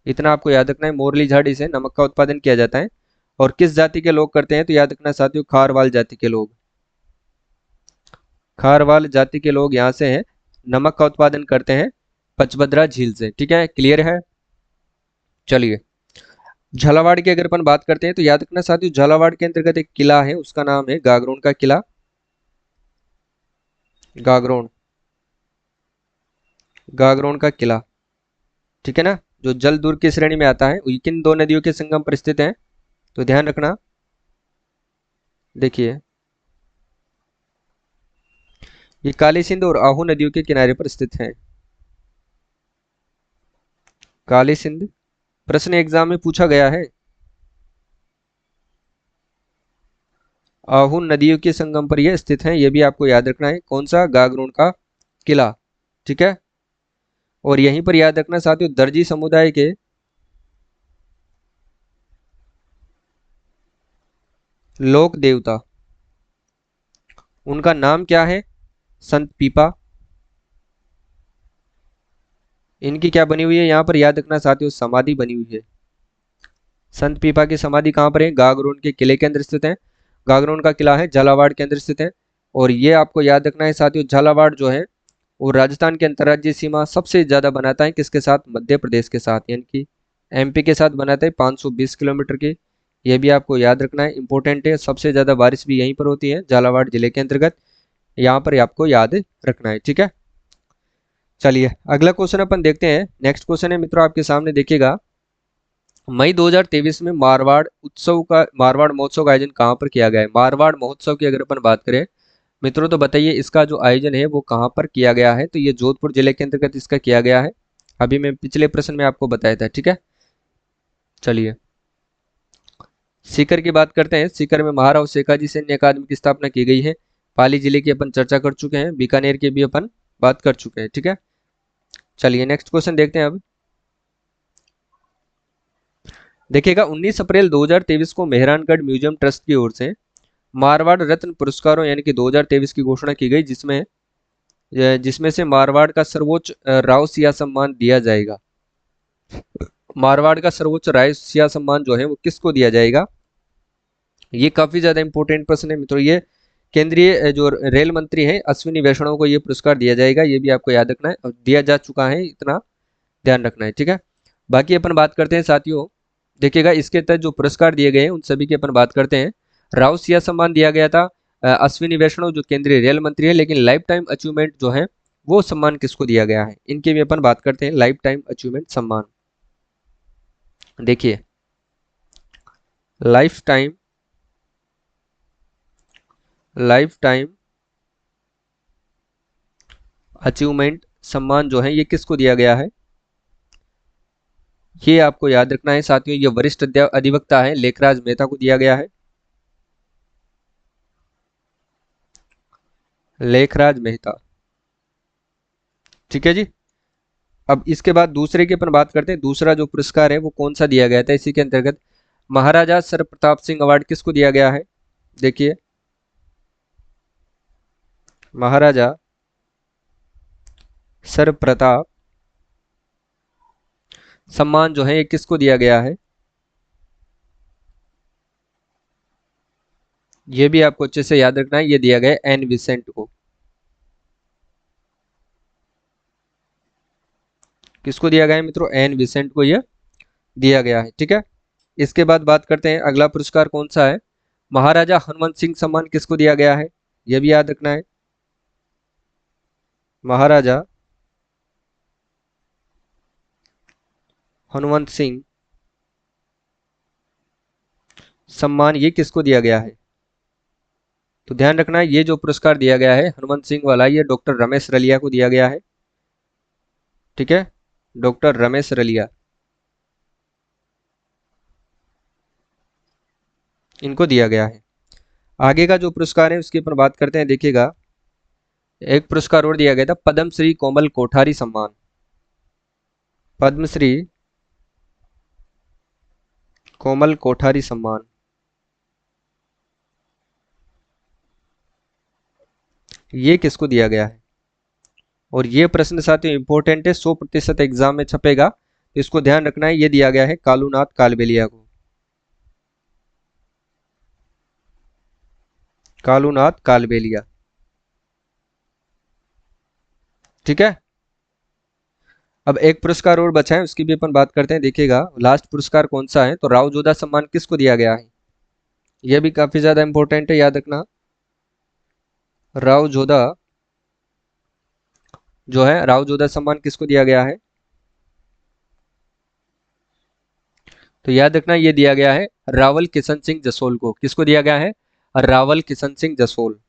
इतना आपको याद रखना है, मोरली झाड़ी से नमक का उत्पादन किया जाता है। और किस जाति के लोग करते हैं? तो याद रखना साथियों, खारवाल जाति के लोग, खारवाल जाति के लोग यहाँ से हैं, नमक का उत्पादन करते हैं पचभद्रा झील से, ठीक है, क्लियर है। चलिए झालावाड़ की अगर अपन बात करते हैं तो याद रखना साथियों, झालावाड़ के अंतर्गत एक किला है, उसका नाम है गागरोन का किला, गागरोन, गागरोन का किला, ठीक है ना, जो जल दुर्ग की श्रेणी में आता है। ये किन दो नदियों के संगम पर स्थित है? तो ध्यान रखना, देखिए ये काली सिंध और आहू नदियों के किनारे पर स्थित है, काली सिंध, प्रश्न एग्जाम में पूछा गया है, आहू नदियों के संगम पर यह स्थित है, यह भी आपको याद रखना है। कौन सा? गागरोन का किला, ठीक है। और यहीं पर याद रखना साथियों, दर्जी समुदाय के लोक देवता, उनका नाम क्या है? संत पीपा। इनकी क्या बनी हुई है? यहाँ पर याद रखना साथियों, समाधि बनी हुई है। संत पीपा की समाधि कहाँ पर है? गागरोन के किले के अंदर स्थित है, गागरोन का किला है झालावाड़ के अंदर स्थित है। और ये आपको याद रखना है साथियों, झालावाड़ जो है वो राजस्थान की अंतर्राज्यीय सीमा सबसे ज्यादा बनाता है किसके साथ? मध्य प्रदेश के साथ, यानी कि एमपी के साथ बनाता है 520 किलोमीटर की, ये भी आपको याद रखना है, इंपॉर्टेंट है। सबसे ज्यादा बारिश भी यहीं पर होती है, झालावाड़ जिले के अंतर्गत, यहाँ पर आपको याद रखना है, ठीक है। चलिए अगला क्वेश्चन अपन देखते हैं। नेक्स्ट क्वेश्चन है मित्रों आपके सामने, देखिएगा, मई 2023 में मारवाड़ महोत्सव का आयोजन कहाँ पर किया गया है? मारवाड़ महोत्सव की अगर अपन बात करें मित्रों तो बताइए इसका जो आयोजन है वो कहाँ पर किया गया है? तो ये जोधपुर जिले के अंतर्गत इसका किया गया है, अभी मैं पिछले प्रश्न में आपको बताया था, ठीक है। चलिए सीकर की बात करते हैं। सीकर में महाराव शेखाजी सैन्य अकादमी की स्थापना की गई है। पाली जिले की अपन चर्चा कर चुके हैं, बीकानेर की भी अपन बात कर चुके हैं, ठीक है। चलिए नेक्स्ट क्वेश्चन देखते हैं अब। देखिएगा 19 अप्रैल 2023 को मेहरानगढ़ म्यूजियम ट्रस्ट की ओर से मारवाड़ रत्न पुरस्कारों यानी कि 2023 की घोषणा की गई, जिसमें से मारवाड़ का सर्वोच्च राव सिया सम्मान दिया जाएगा। मारवाड़ का सर्वोच्च राय सिया सम्मान जो है वो किसको दिया जाएगा? ये काफी ज्यादा इंपॉर्टेंट प्रश्न है मित्रों। ये केंद्रीय जो रेल मंत्री हैं अश्विनी वैष्णव को ये पुरस्कार दिया जाएगा, ये भी आपको याद रखना है, और दिया जा चुका है, इतना ध्यान रखना है, ठीक है। बाकी अपन बात करते हैं साथियों, देखिएगा इसके तहत जो पुरस्कार दिए गए हैं उन सभी की अपन बात करते हैं। राव सिया सम्मान दिया गया था अश्विनी वैष्णव जो केंद्रीय रेल मंत्री है, लेकिन लाइफ टाइम अचीवमेंट जो है वो सम्मान किसको दिया गया है, इनकी भी अपन बात करते हैं। लाइफ टाइम अचीवमेंट सम्मान, देखिए लाइफ टाइम अचीवमेंट सम्मान जो है ये किसको दिया गया है, ये आपको याद रखना है साथियों। ये वरिष्ठ अधिवक्ता है लेखराज मेहता को दिया गया है, लेखराज मेहता, ठीक है जी। अब इसके बाद दूसरे की अपन बात करते हैं। दूसरा जो पुरस्कार है वो कौन सा दिया गया था इसी के अंतर्गत, महाराजा सर प्रताप सिंह अवार्ड किसको दिया गया है, देखिए महाराजा सर प्रताप सम्मान जो है ये किसको दिया गया है, ये भी आपको अच्छे से याद रखना है। ये दिया गया है एन विसेंट को, किसको दिया गया है मित्रों, एन विसेंट को ये दिया गया है, ठीक है। इसके बाद बात करते हैं अगला पुरस्कार कौन सा है, महाराजा हनुमंत सिंह सम्मान किसको दिया गया है, यह भी याद रखना है। महाराजा हनुमंत सिंह सम्मान ये किसको दिया गया है, तो ध्यान रखना है ये जो पुरस्कार दिया गया है हनुमंत सिंह वाला, ये डॉक्टर रमेश रलिया को दिया गया है, ठीक है, डॉक्टर रमेश रलिया इनको दिया गया है। आगे का जो पुरस्कार है उसकी अपन बात करते हैं, देखिएगा एक पुरस्कार और दिया गया था पद्मश्री कोमल कोठारी सम्मान, पद्मश्री कोमल कोठारी सम्मान, ये किसको दिया गया है, और ये प्रश्न साथियों इंपॉर्टेंट है, 100% एग्जाम में छपेगा, तो इसको ध्यान रखना है। ये दिया गया है कालूनाथ कालबेलिया को, कालूनाथ कालबेलिया, ठीक है। अब एक पुरस्कार और बचा है उसकी भी अपन बात करते हैं, देखिएगा लास्ट पुरस्कार कौन सा है, तो राव जोधा सम्मान किसको दिया गया है, यह भी काफी ज्यादा इंपॉर्टेंट है, याद रखना। राव जोधा जो है, राव जोधा सम्मान किसको दिया गया है, तो याद रखना ये दिया गया है रावल किशन सिंह जसोल को, किसको दिया गया है, रावल किशन सिंह जसोल,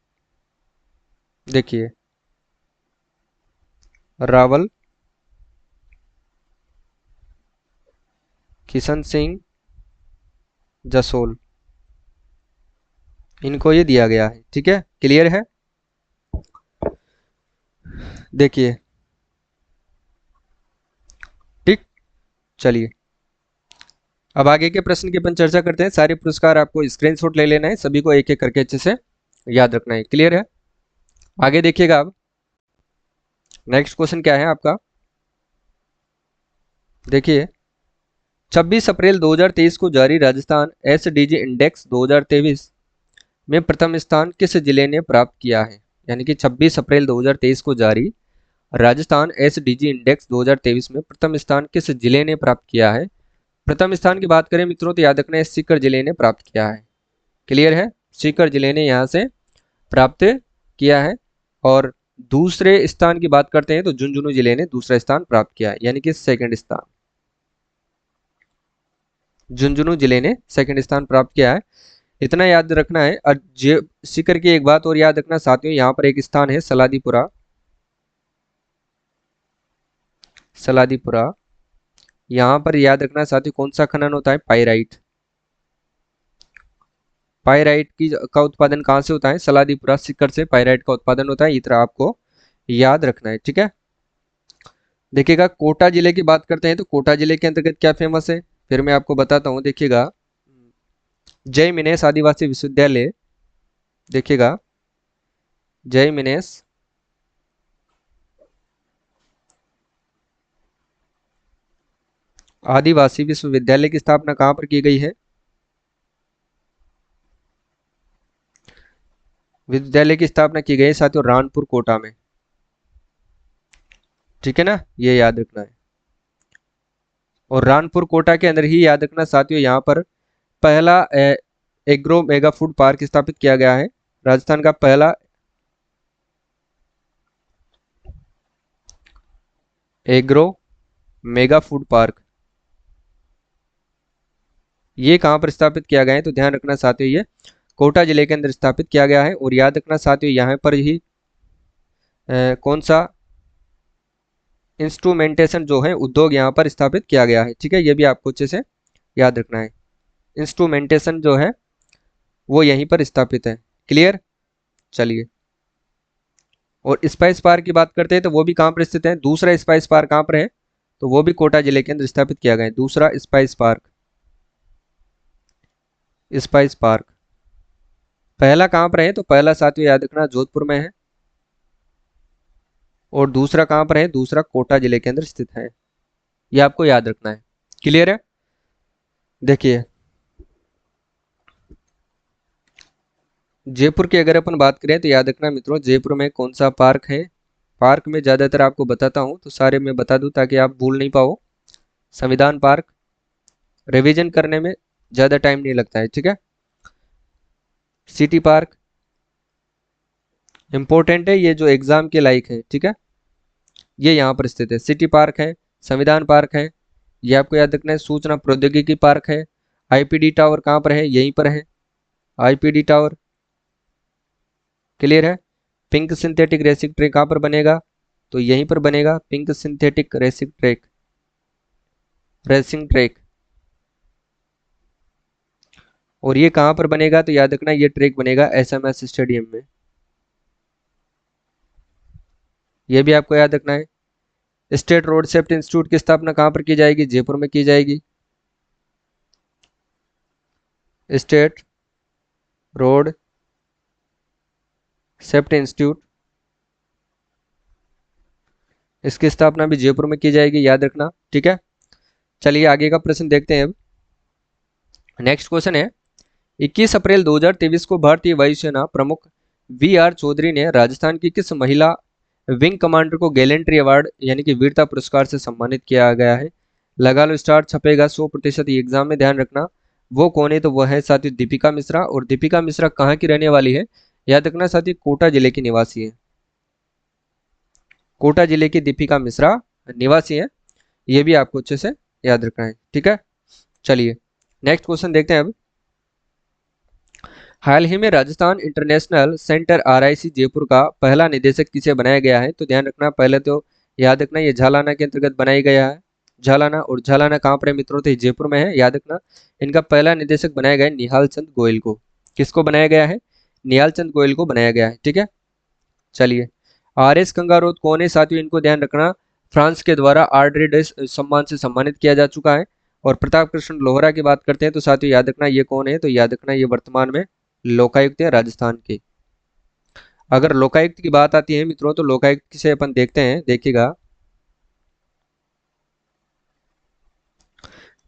देखिए रावल किशन सिंह जसोल इनको ये दिया गया है, ठीक है, क्लियर है। देखिए ठीक, चलिए अब आगे के प्रश्न की अपन चर्चा करते हैं। सारे पुरस्कार आपको स्क्रीनशॉट ले लेना है, सभी को एक एक करके अच्छे से याद रखना है, क्लियर है। आगे देखिएगा, अब नेक्स्ट क्वेश्चन क्या है आपका, देखिए 26 अप्रैल 2023 को जारी राजस्थान एसडीजी इंडेक्स 2023 में प्रथम स्थान किस जिले ने प्राप्त किया है, यानी कि 26 अप्रैल 2023 को जारी राजस्थान एसडीजी इंडेक्स 2023 में प्रथम स्थान किस जिले ने प्राप्त किया है। प्रथम स्थान की बात करें मित्रों तो याद रखना है सीकर जिले ने प्राप्त किया है, क्लियर है, सीकर जिले ने यहां से प्राप्त किया है। और दूसरे स्थान की बात करते हैं तो झुंझुनू जिले ने दूसरा स्थान प्राप्त किया है, यानी कि सेकंड स्थान, झुंझुनू जिले ने सेकंड स्थान प्राप्त किया है, इतना याद रखना है। और सीकर की एक बात और याद रखना साथियों, यहाँ पर एक स्थान है सलादीपुरा, सलादीपुरा, यहाँ पर याद रखना साथियों कौन सा खनन होता है, पाइराइट, पाइराइट की का उत्पादन कहाँ से होता है, सलादीपुरा सीकर से पाइराइट का उत्पादन होता है, इतना आपको याद रखना है, ठीक है। देखिएगा कोटा जिले की बात करते हैं तो कोटा जिले के अंतर्गत क्या फेमस है, फिर मैं आपको बताता हूँ, देखिएगा जय मिनेश आदिवासी विश्वविद्यालय, देखिएगा जय मिनेश आदिवासी विश्वविद्यालय की स्थापना कहाँ पर की गई है, विद्यालय की स्थापना की गई है साथियों रानपुर कोटा में, ठीक है ना, ये याद रखना है। और रानपुर कोटा के अंदर ही याद रखना साथियों यहाँ पर पहला एग्रो मेगा फूड पार्क स्थापित किया गया है, राजस्थान का पहला एग्रो मेगा फूड पार्क ये कहाँ पर स्थापित किया गया है? तो ध्यान रखना साथियों, ये कोटा जिले के अंदर स्थापित किया गया है। और याद रखना साथियों, यहाँ पर ही कौन सा इंस्ट्रूमेंटेशन जो है उद्योग यहाँ पर स्थापित किया गया है। ठीक है, ये भी आपको अच्छे से याद रखना है। इंस्ट्रूमेंटेशन जो है वो यहीं पर स्थापित है। क्लियर? चलिए, और स्पाइस पार्क की बात करते हैं तो वो भी कहाँ पर स्थित है? दूसरा स्पाइस पार्क कहाँ पर है? तो वो भी कोटा जिले के अंदर स्थापित किया गया है, दूसरा स्पाइस पार्क। स्पाइस पार्क पहला कहाँ पर है? तो पहला साथियों याद रखना जोधपुर में है, और दूसरा कहाँ पर है? दूसरा कोटा जिले के अंदर स्थित है। ये आपको याद रखना है। क्लियर है? देखिए, जयपुर की अगर अपन बात करें तो याद रखना मित्रों, जयपुर में कौन सा पार्क है? पार्क में ज़्यादातर आपको बताता हूँ तो सारे मैं बता दूँ ताकि आप भूल नहीं पाओ। संविधान पार्क, रिवीजन करने में ज़्यादा टाइम नहीं लगता है। ठीक है, सिटी पार्क इंपॉर्टेंट है, ये जो एग्जाम के लायक है। ठीक है, ये यहाँ पर स्थित है। सिटी पार्क है, संविधान पार्क है, ये आपको याद रखना है। सूचना प्रौद्योगिकी पार्क है। आईपीडी टावर कहाँ पर है? यहीं पर है, आईपीडी टावर। क्लियर है? पिंक सिंथेटिक रेसिंग ट्रैक कहाँ पर बनेगा? तो यहीं पर बनेगा, pink synthetic racing track, racing track. और ये कहाँ पर बनेगा? तो याद रखना ये ट्रैक बनेगा एसएमएस स्टेडियम में। ये भी आपको याद रखना है। स्टेट रोड सेफ्टी इंस्टीट्यूट की स्थापना कहाँ पर की जाएगी? जयपुर में की जाएगी। स्टेट रोड सेफ्टी इंस्टीट्यूट, इसकी स्थापना भी जयपुर में की जाएगी, याद रखना। ठीक है, चलिए आगे का प्रश्न देखते हैं। अब नेक्स्ट क्वेश्चन है, 21 अप्रैल 2023 को भारतीय वायुसेना प्रमुख वी आर चौधरी ने राजस्थान की किस महिला विंग कमांडर को गैलेंट्री अवार्ड यानी कि वीरता पुरस्कार से सम्मानित किया गया है? लगा लो स्टार, छपेगा 100%। ये एग्जाम में ध्यान रखना। वो कौन है? तो वह है साथी दीपिका मिश्रा। और दीपिका मिश्रा कहाँ की रहने वाली है? याद रखना साथी, कोटा जिले की निवासी है। कोटा जिले की दीपिका मिश्रा निवासी है, ये भी आपको अच्छे से याद रखना है। ठीक है, चलिए नेक्स्ट क्वेश्चन देखते हैं। अब हाल ही में Rajasthan international centre RIC Jaipur का पहला निदेशक किसे बनाया गया है? तो ध्यान रखना, पहले तो याद रखना ये झालाना के अंतर्गत बनाया गया है। झालाना, और झालाना कहाँ पर है मित्रों? तो ये जयपुर में है, याद रखना। इनका पहला निदेशक बनाया गया है निहाल चंद गोयल को। किसको बनाया गया है? निहाल चंद गोयल को बनाया गया है। ठीक है, चलिए आर एस गंगारोत कौन है साथियों? इनको ध्यान रखना, फ्रांस के द्वारा आर्डरी डेस सम्मान से सम्मानित किया जा चुका है। और प्रताप कृष्ण लोहरा की बात करते हैं तो साथियों याद रखना ये कौन है? तो याद रखना ये वर्तमान में लोकायुक्त है राजस्थान के। अगर लोकायुक्त की बात आती है मित्रों तो लोकायुक्त से अपन देखते हैं, देखिएगा।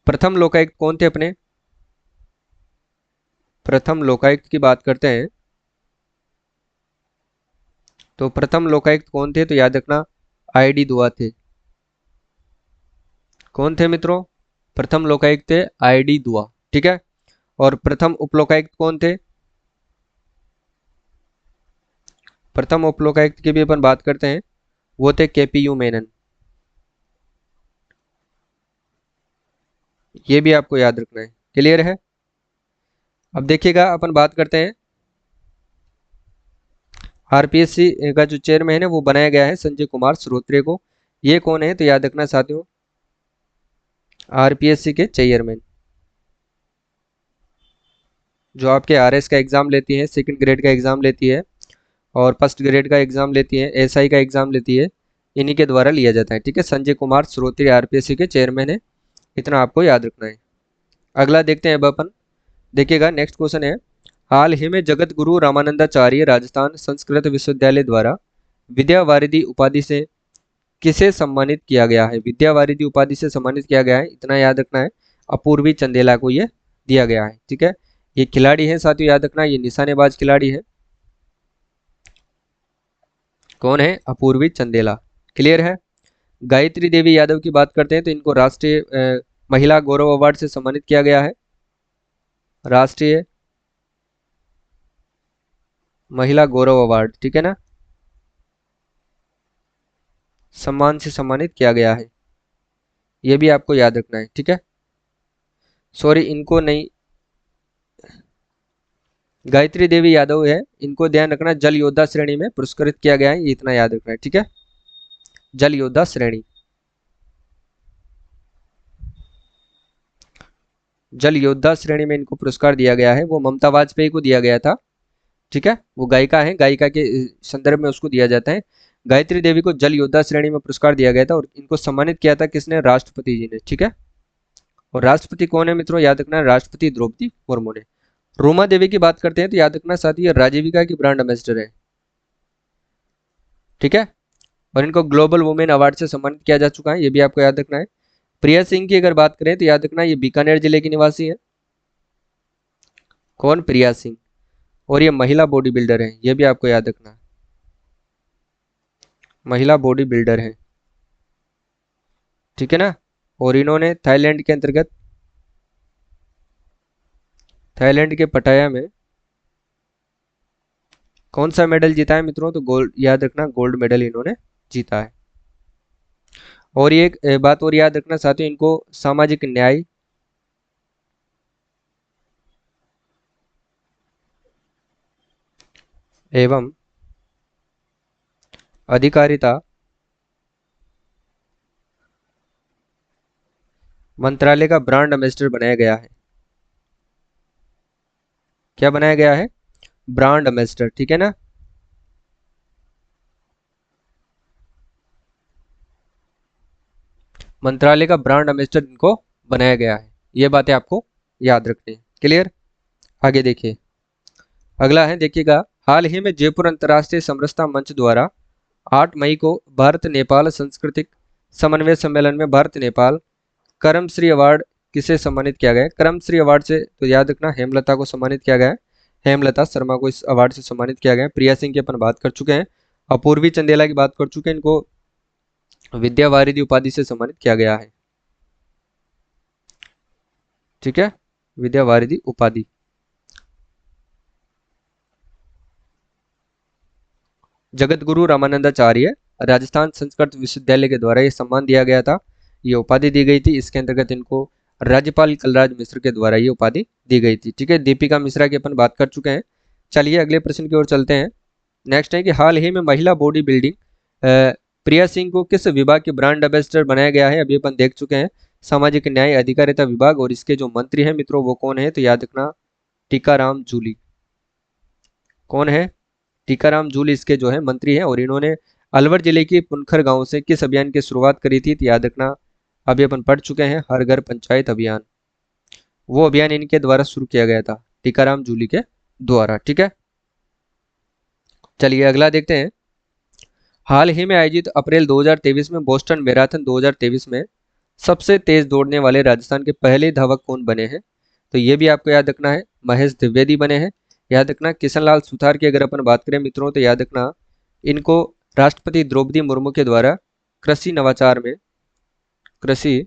प्रथम लोकायुक्त कौन थे अपने? प्रथम लोकायुक्त की बात करते हैं तो प्रथम लोकायुक्त कौन थे? तो याद रखना आईडी दुआ थे। कौन थे मित्रों? प्रथम लोकायुक्त थे आईडी दुआ। ठीक है, और प्रथम उपलोकायुक्त कौन थे? प्रथम उपलोकायुक्त की भी अपन बात करते हैं, वो थे केपीयू मेनन। ये भी आपको याद रखना है। क्लियर है? अब देखिएगा अपन बात करते हैं, आरपीएससी का जो चेयरमैन है वो बनाया गया है संजय कुमार श्रोत्रिय को। ये कौन है? तो याद रखना साथियों, आरपीएससी के चेयरमैन जो आपके आरएस का एग्जाम लेती है, सेकंड ग्रेड का एग्जाम लेती है और फर्स्ट ग्रेड का एग्जाम लेती है, एसआई का एग्जाम लेती है, इन्हीं के द्वारा लिया जाता है। ठीक है, संजय कुमार श्रोत्रिय आरपीएससी के चेयरमैन है, इतना आपको याद रखना है। अगला देखते हैं अब अपन, देखिएगा नेक्स्ट क्वेश्चन है, हाल ही में जगत गुरु रामानंदाचार्य राजस्थान संस्कृत विश्वविद्यालय द्वारा विद्या वारिधि उपाधि से किसे सम्मानित किया गया है? विद्या वारिधि उपाधि से सम्मानित किया गया है, इतना याद रखना है, अपूर्वी चंदेला को ये दिया गया है। ठीक है, ये खिलाड़ी है साथियों, याद रखना ये निशानेबाज खिलाड़ी है। कौन है? अपूर्वी चंदेला। क्लियर है? गायत्री देवी यादव की बात करते हैं तो इनको राष्ट्रीय महिला गौरव अवार्ड से सम्मानित किया गया है, राष्ट्रीय महिला गौरव अवार्ड, ठीक है ना, सम्मान से सम्मानित किया गया है। ये भी आपको याद रखना है, ठीक है। सॉरी, इनको नहीं, गायत्री देवी यादव है, इनको ध्यान रखना, जल योद्धा श्रेणी में पुरस्कृत किया गया है, ये इतना याद रखना है, ठीक है। जल योद्धा श्रेणी, जल योद्धा श्रेणी में इनको पुरस्कार दिया गया है, वो ममता वाजपेयी को दिया गया था, ठीक है। वो गायिका है, गायिका के संदर्भ में उसको दिया जाता है। गायत्री देवी को जल योद्धा श्रेणी में पुरस्कार दिया गया था और इनको सम्मानित किया था किसने? राष्ट्रपति जी ने, ठीक है। और राष्ट्रपति कौन है मित्रों? याद रखना, राष्ट्रपति द्रौपदी मुर्मू ने। रोमा देवी की बात करते हैं तो याद रखना साथी, ये राजीविका की ब्रांड एम्बेसडर है, ठीक है। और इनको ग्लोबल वुमेन अवार्ड से सम्मानित किया जा चुका है, ये भी आपको याद रखना है। प्रिया सिंह की अगर बात करें तो याद रखना, ये बीकानेर जिले की निवासी है। कौन? प्रिया सिंह। और ये महिला बॉडी बिल्डर है, ये भी आपको याद रखना है, महिला बॉडी बिल्डर है, ठीक है ना। और इन्होंने थाईलैंड के अंतर्गत, थाईलैंड के पटाया में कौन सा मेडल जीता है मित्रों? तो गोल्ड, याद रखना, गोल्ड मेडल इन्होंने जीता है। और ये एक बात और याद रखना साथियों, इनको सामाजिक न्याय एवं अधिकारिता मंत्रालय का ब्रांड एम्बेसडर बनाया गया है। क्या बनाया गया है? ब्रांड एम्बेसडर, ठीक है ना। मंत्रालय का ब्रांड एम्बेसडर इनको बनाया गया है, ये बातें आपको याद रखनी है। क्लियर? आगे देखिए, अगला है, देखिएगा, हाल ही में जयपुर अंतर्राष्ट्रीय समरसता मंच द्वारा 8 मई को भारत नेपाल सांस्कृतिक समन्वय सम्मेलन में भारत नेपाल कर्मश्री अवार्ड किसे सम्मानित किया गया है? कर्मश्री अवार्ड से तो याद रखना, हेमलता को सम्मानित किया गया है, हेमलता शर्मा को इस अवार्ड से सम्मानित किया गया है। प्रिया सिंह की अपन बात कर चुके हैं, अपूर्वी चंदेला की बात कर चुके हैं, इनको विद्या वारिधि उपाधि से सम्मानित किया गया है, ठीक है, विद्या वारिधि उपाधि। जगत गुरु रामानंदाचार्य राजस्थान संस्कृत विश्वविद्यालय के द्वारा ये सम्मान दिया गया था, ये उपाधि दी गई थी, इसके अंतर्गत इनको राज्यपाल कलराज मिश्र के द्वारा ये उपाधि दी गई थी, ठीक है। दीपिका मिश्रा की अपन बात कर चुके हैं। चलिए अगले प्रश्न की ओर चलते हैं। नेक्स्ट है कि हाल ही में महिला बॉडी बिल्डिंग प्रिया सिंह को किस विभाग के ब्रांड एम्बेसडर बनाया गया है? अभी अपन देख चुके हैं, सामाजिक न्याय अधिकारिता विभाग, और इसके जो मंत्री हैं मित्रों वो कौन है? तो याद रखना, टीकाराम जूली। कौन है? टीकाराम जूली इसके जो है मंत्री हैं, और इन्होंने अलवर जिले के पुनखर गांव से किस अभियान की शुरुआत करी थी? तो याद रखना, अभी अपन पढ़ चुके हैं, हर घर पंचायत अभियान। वो अभियान इनके द्वारा शुरू किया गया था, टीकाराम जूली के द्वारा, ठीक है। चलिए अगला देखते हैं। हाल ही में आयोजित अप्रैल 2023 में बोस्टन मैराथन 2023 में सबसे तेज दौड़ने वाले राजस्थान के पहले धावक कौन बने हैं? तो ये भी आपको याद रखना है, महेश द्विवेदी बने हैं। याद रखना, किशन लाल सुथार की अगर अपन बात करें मित्रों तो याद रखना, इनको राष्ट्रपति द्रौपदी मुर्मू के द्वारा कृषि नवाचार में, कृषि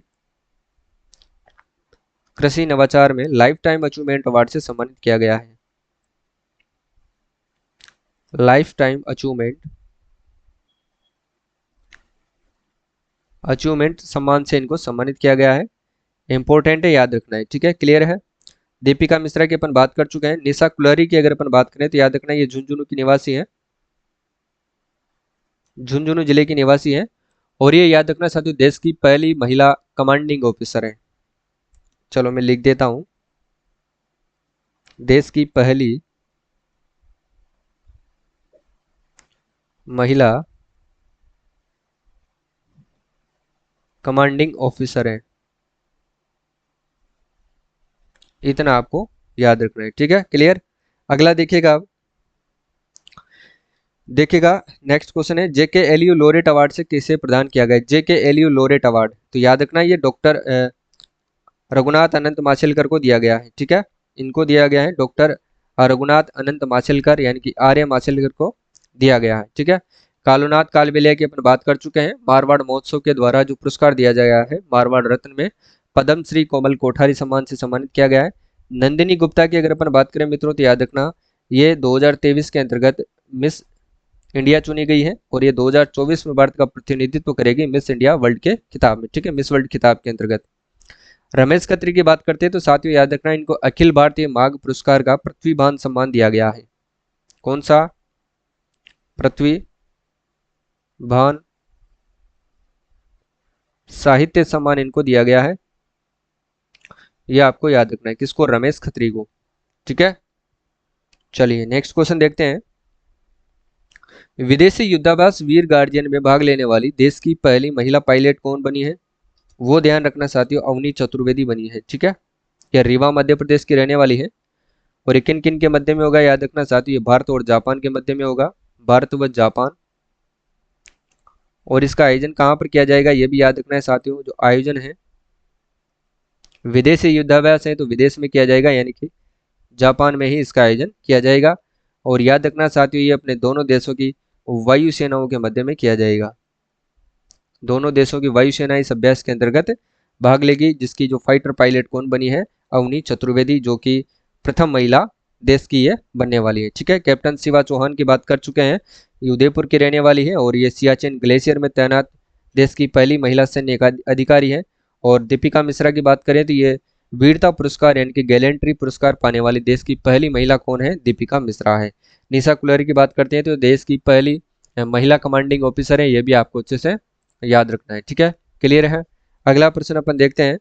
कृषि नवाचार में लाइफ टाइम अचीवमेंट अवार्ड से सम्मानित किया गया है। लाइफ टाइम अचीवमेंट सम्मान से इनको सम्मानित किया गया है। इंपॉर्टेंट है, याद रखना है, ठीक है। क्लियर है? दीपिका मिश्रा की अपन बात कर चुके हैं। निशा कुलहरी की अगर अपन बात करें तो याद रखना, ये झुंझुनू की निवासी है, झुंझुनू जिले की निवासी है, और ये याद रखना साथियों, देश की पहली महिला कमांडिंग ऑफिसर है। चलो मैं लिख देता हूं, देश की पहली महिला कमांडिंग ऑफिसर है, इतना आपको याद रखना है, ठीक है। क्लियर? अगला देखिएगा, अब देखिएगा, नेक्स्ट क्वेश्चन है, जेके एलयू लोरेट अवार्ड से किसे प्रदान किया गया? जेके एलयू लोरेट अवार्ड तो याद रखना, ये डॉक्टर रघुनाथ अनंत माशेलकर को दिया गया है, ठीक है। इनको दिया गया है, डॉक्टर रघुनाथ अनंत माशेलकर यानी कि आर्य माशेलकर को दिया गया है, ठीक है। कालुनाथ कालबेलिया की अपन बात कर चुके हैं। मारवाड़ महोत्सव के द्वारा जो पुरस्कार दिया गया है, मारवाड़ रत्न में पद्म श्री कोमल कोठारी सम्मान से सम्मानित किया गया है। नंदिनी गुप्ता की अगर अपन बात करें मित्रों तो याद रखना, ये 2023 के अंतर्गत मिस इंडिया चुनी गई है और ये 2024 में भारत का प्रतिनिधित्व करेगी मिस इंडिया वर्ल्ड के खिताब में, ठीक है, मिस वर्ल्ड खिताब के अंतर्गत। रमेश खत्री की बात करते हैं तो साथियों याद रखना, इनको अखिल भारतीय माघ पुरस्कार का पृथ्वीबान सम्मान दिया गया है। कौन सा? पृथ्वी भान साहित्य सम्मान इनको दिया गया है। यह आपको याद रखना है, किसको? रमेश खत्री को, ठीक है। चलिए नेक्स्ट क्वेश्चन देखते हैं। विदेशी युद्धाभ्यास वीर गार्जियन में भाग लेने वाली देश की पहली महिला पायलट कौन बनी है? वो ध्यान रखना साथियों, अवनी चतुर्वेदी बनी है, ठीक है। यह रीवा मध्य प्रदेश की रहने वाली है। और ये किन किन के मध्य में होगा याद रखना साथियों, ये भारत और जापान के मध्य में होगा, भारत व जापान। और इसका आयोजन कहाँ पर किया जाएगा ये भी याद रखना है साथियों, जो आयोजन है विदेशी युद्धाभ्यास है तो विदेश में किया जाएगा, यानी कि जापान में ही इसका आयोजन किया जाएगा। और याद रखना साथियों, ये अपने दोनों देशों की वायु सेनाओं के मध्य में किया जाएगा। दोनों देशों की वायुसेना इस अभ्यास के अंतर्गत भाग लेगी, जिसकी जो फाइटर पायलट कौन बनी है? अवनी चतुर्वेदी, जो कि प्रथम महिला देश की ये बनने वाली है, ठीक है। कैप्टन शिवा चौहान की बात कर चुके हैं, ये उदयपुर की रहने वाली है और ये सियाचिन ग्लेशियर में तैनात देश की पहली महिला सैन्य अधिकारी है। और दीपिका मिश्रा की बात करें तो ये वीरता पुरस्कार यानी कि गैलेंट्री पुरस्कार पाने वाली देश की पहली महिला कौन है? दीपिका मिश्रा है। निशा कुलहरी की बात करते हैं तो देश की पहली महिला कमांडिंग ऑफिसर है, ये भी आपको अच्छे से याद रखना है, ठीक है। क्लियर है? अगला प्रश्न अपन देखते हैं।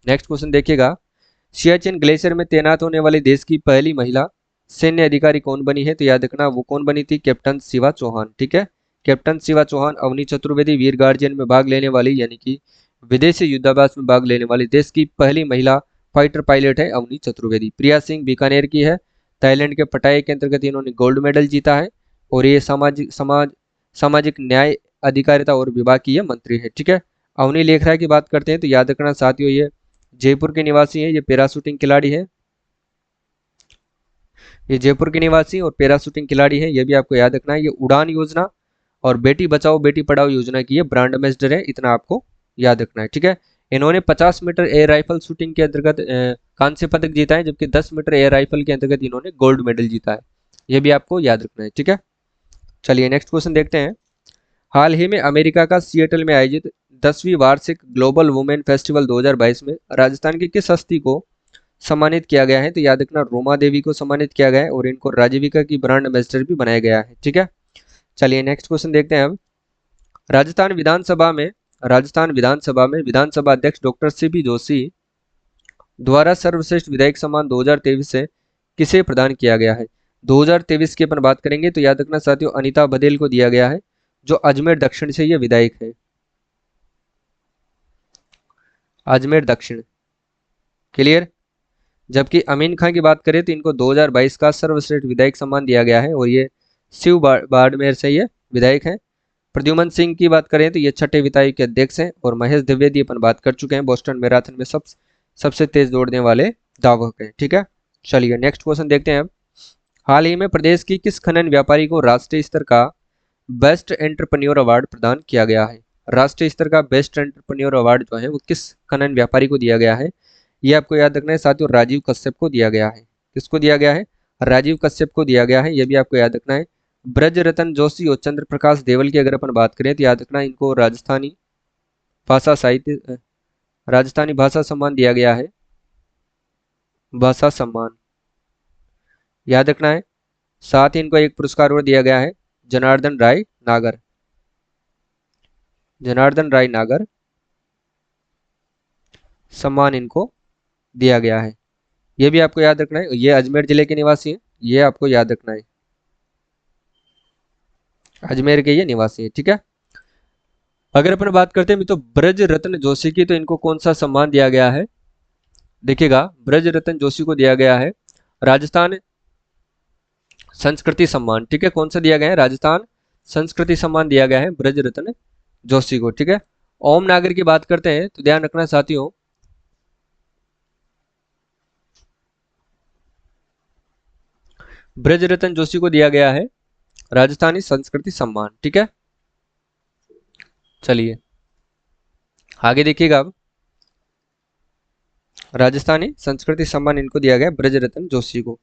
नेक्स्ट क्वेश्चन देखिएगा, सियाचिन ग्लेशियर में तैनात होने वाली देश की पहली महिला सैन्य अधिकारी कौन बनी है? तो याद रखना वो कौन बनी थी? कैप्टन शिवा चौहान, ठीक है। कैप्टन शिवा चौहान अवनी चतुर्वेदी वीर गार्जियन में भाग लेने वाली यानी कि विदेशी युद्धाभ्यास में भाग लेने वाली देश की पहली महिला फाइटर पायलट है अवनी चतुर्वेदी। प्रिया सिंह बीकानेर की है, थाईलैंड के पटाया के अंतर्गत इन्होंने गोल्ड मेडल जीता है और ये सामाजिक न्याय अधिकारिता और विभाग की ये मंत्री है, ठीक है। अवनी लेखरा की बात करते हैं तो याद रखना साथियों, ये जयपुर के निवासी है, ये पैराशूटिंग खिलाड़ी है, ये जयपुर के निवासी और पैराशूटिंग खिलाड़ी है, ये भी आपको याद रखना है। ये उड़ान योजना और बेटी बचाओ बेटी पढ़ाओ योजना की ये ब्रांड एम्बेसडर है, इतना आपको याद रखना है, ठीक है। इन्होंने 50 मीटर एयर राइफल शूटिंग के अंतर्गत कांस्य पदक जीता है, जबकि 10 मीटर एयर राइफल के अंतर्गत इन्होंने गोल्ड मेडल जीता है, ये भी आपको याद रखना है, ठीक है। चलिए नेक्स्ट क्वेश्चन देखते हैं। हाल ही में अमेरिका का सिएटल में आयोजित 10वीं वार्षिक ग्लोबल वुमेन फेस्टिवल 2022 में राजस्थान की किस हस्ती को सम्मानित किया गया है? तो याद रखना रोमा देवी को सम्मानित किया गया है और इनको राजीविका की ब्रांड एम्बेसडर भी बनाया गया है, ठीक है। चलिए नेक्स्ट क्वेश्चन देखते हैं अब। राजस्थान विधानसभा में विधानसभा अध्यक्ष डॉक्टर सीपी जोशी द्वारा सर्वश्रेष्ठ विधायक सम्मान 2023 से किसे प्रदान किया गया है? 2023 की अपन बात करेंगे तो याद रखना साथियों, अनीता बघेल को दिया गया है, जो अजमेर दक्षिण से ये विधायक है, अजमेर दक्षिण। क्लियर? जबकि अमीन खान की बात करें तो इनको 2022 का सर्वश्रेष्ठ विधायक सम्मान दिया गया है और ये बाड़मेर से ये विधायक हैं। प्रद्युमन सिंह की बात करें तो ये छठे विधायक के अध्यक्ष हैं और महेश द्विवेदी अपन बात कर चुके हैं, बोस्टन मैराथन में सबसे तेज दौड़ने वाले धावक हैं, ठीक है। चलिए नेक्स्ट क्वेश्चन देखते हैं अब। हाल ही में प्रदेश की किस खनन व्यापारी को राष्ट्रीय स्तर का बेस्ट एंटरप्रेन्योर अवार्ड प्रदान किया गया है? राष्ट्रीय स्तर का बेस्ट एंटरप्रेन्योर अवार्ड जो है वो किस खनन व्यापारी को दिया गया है? ये आपको याद रखना है साथियों, राजीव कश्यप को दिया गया है। किसको दिया गया है? राजीव कश्यप को दिया गया है, ये भी आपको याद रखना है। ब्रज रतन जोशी और चंद्र प्रकाश देवल की अगर अपन बात करें तो याद रखना इनको राजस्थानी भाषा सम्मान दिया गया है, भाषा सम्मान याद रखना है। साथ ही इनको एक पुरस्कार और दिया गया है, जनार्दन राय नागर, जनार्दन राय नागर सम्मान इनको दिया गया है, ये भी आपको याद रखना है। ये अजमेर जिले के निवासी हैं, ये आपको याद रखना है, अजमेर के ये निवासी हैं, ठीक है। अगर अपन बात करते हैं तो ब्रज रत्न जोशी की, तो इनको कौन सा सम्मान दिया गया है? देखिएगा, ब्रज रत्न जोशी को दिया गया है राजस्थान संस्कृति सम्मान, ठीक है। कौन सा दिया गया है? राजस्थान संस्कृति सम्मान दिया गया है ब्रज रत्न जोशी को, ठीक है। ओम नागर की बात करते हैं तो ध्यान रखना साथियों, ब्रज रत्न जोशी को दिया गया है राजस्थानी संस्कृति सम्मान, ठीक है। चलिए आगे देखिएगा अब, राजस्थानी संस्कृति सम्मान इनको दिया गया ब्रज रत्न जोशी को।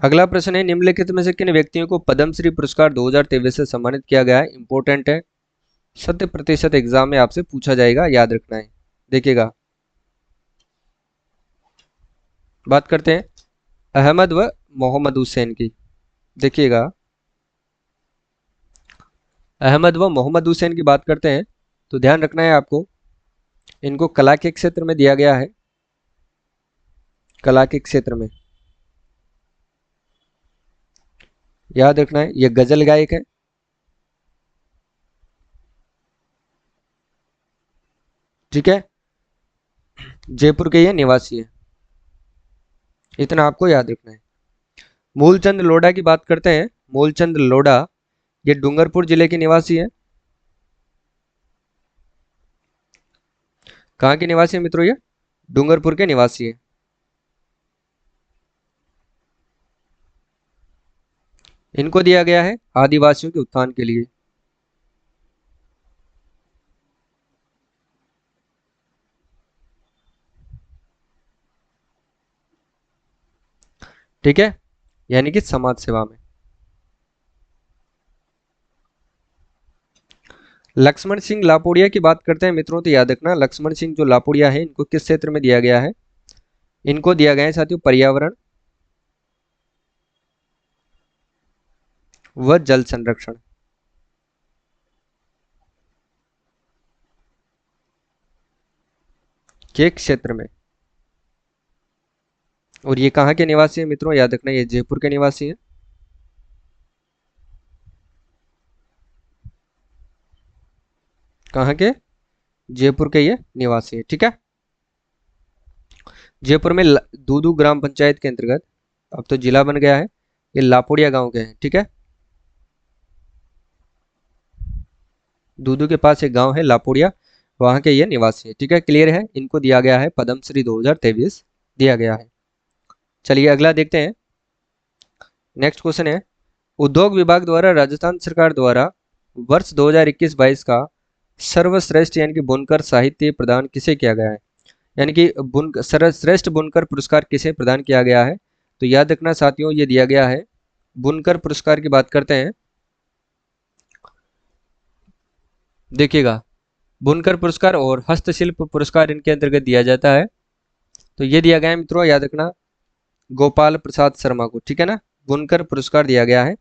अगला प्रश्न है, निम्नलिखित में से किन व्यक्तियों को पद्मश्री पुरस्कार 2023 से सम्मानित किया गया है? इंपॉर्टेंट है, 100% एग्जाम में आपसे पूछा जाएगा, याद रखना है। देखिएगा, बात करते हैं अहमद व मोहम्मद हुसैन की। देखिएगा, अहमद व मोहम्मद हुसैन की बात करते हैं तो ध्यान रखना है आपको, इनको कला के क्षेत्र में दिया गया है। कला के क्षेत्र में याद रखना है, ये गजल गायक है। ठीक है, जयपुर के ये निवासी है, इतना आपको याद रखना है। मूलचंद लोढ़ा की बात करते हैं, मूलचंद लोढ़ा ये डूंगरपुर जिले के निवासी है। कहाँ के निवासी है मित्रों? ये डूंगरपुर के निवासी है। इनको दिया गया है आदिवासियों के उत्थान के लिए। ठीक है, यानी कि समाज सेवा में। लक्ष्मण सिंह लापोड़िया की बात करते हैं मित्रों तो याद रखना, लक्ष्मण सिंह जो लापोड़िया है इनको किस क्षेत्र में दिया गया है? इनको दिया गया है साथियों पर्यावरण व जल संरक्षण के क्षेत्र में। और ये कहाँ के निवासी है मित्रों? याद रखना, ये जयपुर के निवासी है। कहाँ के? जयपुर के ये निवासी है। ठीक है, जयपुर में दूदू ग्राम पंचायत के अंतर्गत, अब तो जिला बन गया है, ये लापोड़िया गांव के हैं। ठीक है, दूदू के पास एक गांव है लापोड़िया, वहां के ये निवासी है। ठीक है, क्लियर है, इनको दिया गया है पद्मश्री 2023 दिया गया है। चलिए अगला देखते हैं। नेक्स्ट क्वेश्चन है, उद्योग विभाग द्वारा राजस्थान सरकार द्वारा वर्ष 2021-22 का सर्वश्रेष्ठ यानी कि बुनकर साहित्य प्रदान किसे किया गया है? यानी कि बुन सर्वश्रेष्ठ बुनकर पुरस्कार किसे प्रदान किया गया है? तो याद रखना साथियों, ये दिया गया है बुनकर पुरस्कार की बात करते हैं। देखिएगा, बुनकर पुरस्कार और हस्तशिल्प पुरस्कार इनके अंतर्गत दिया जाता है। तो ये दिया गया है मित्रों, याद रखना, गोपाल प्रसाद शर्मा को। ठीक है ना, बुनकर पुरस्कार दिया गया है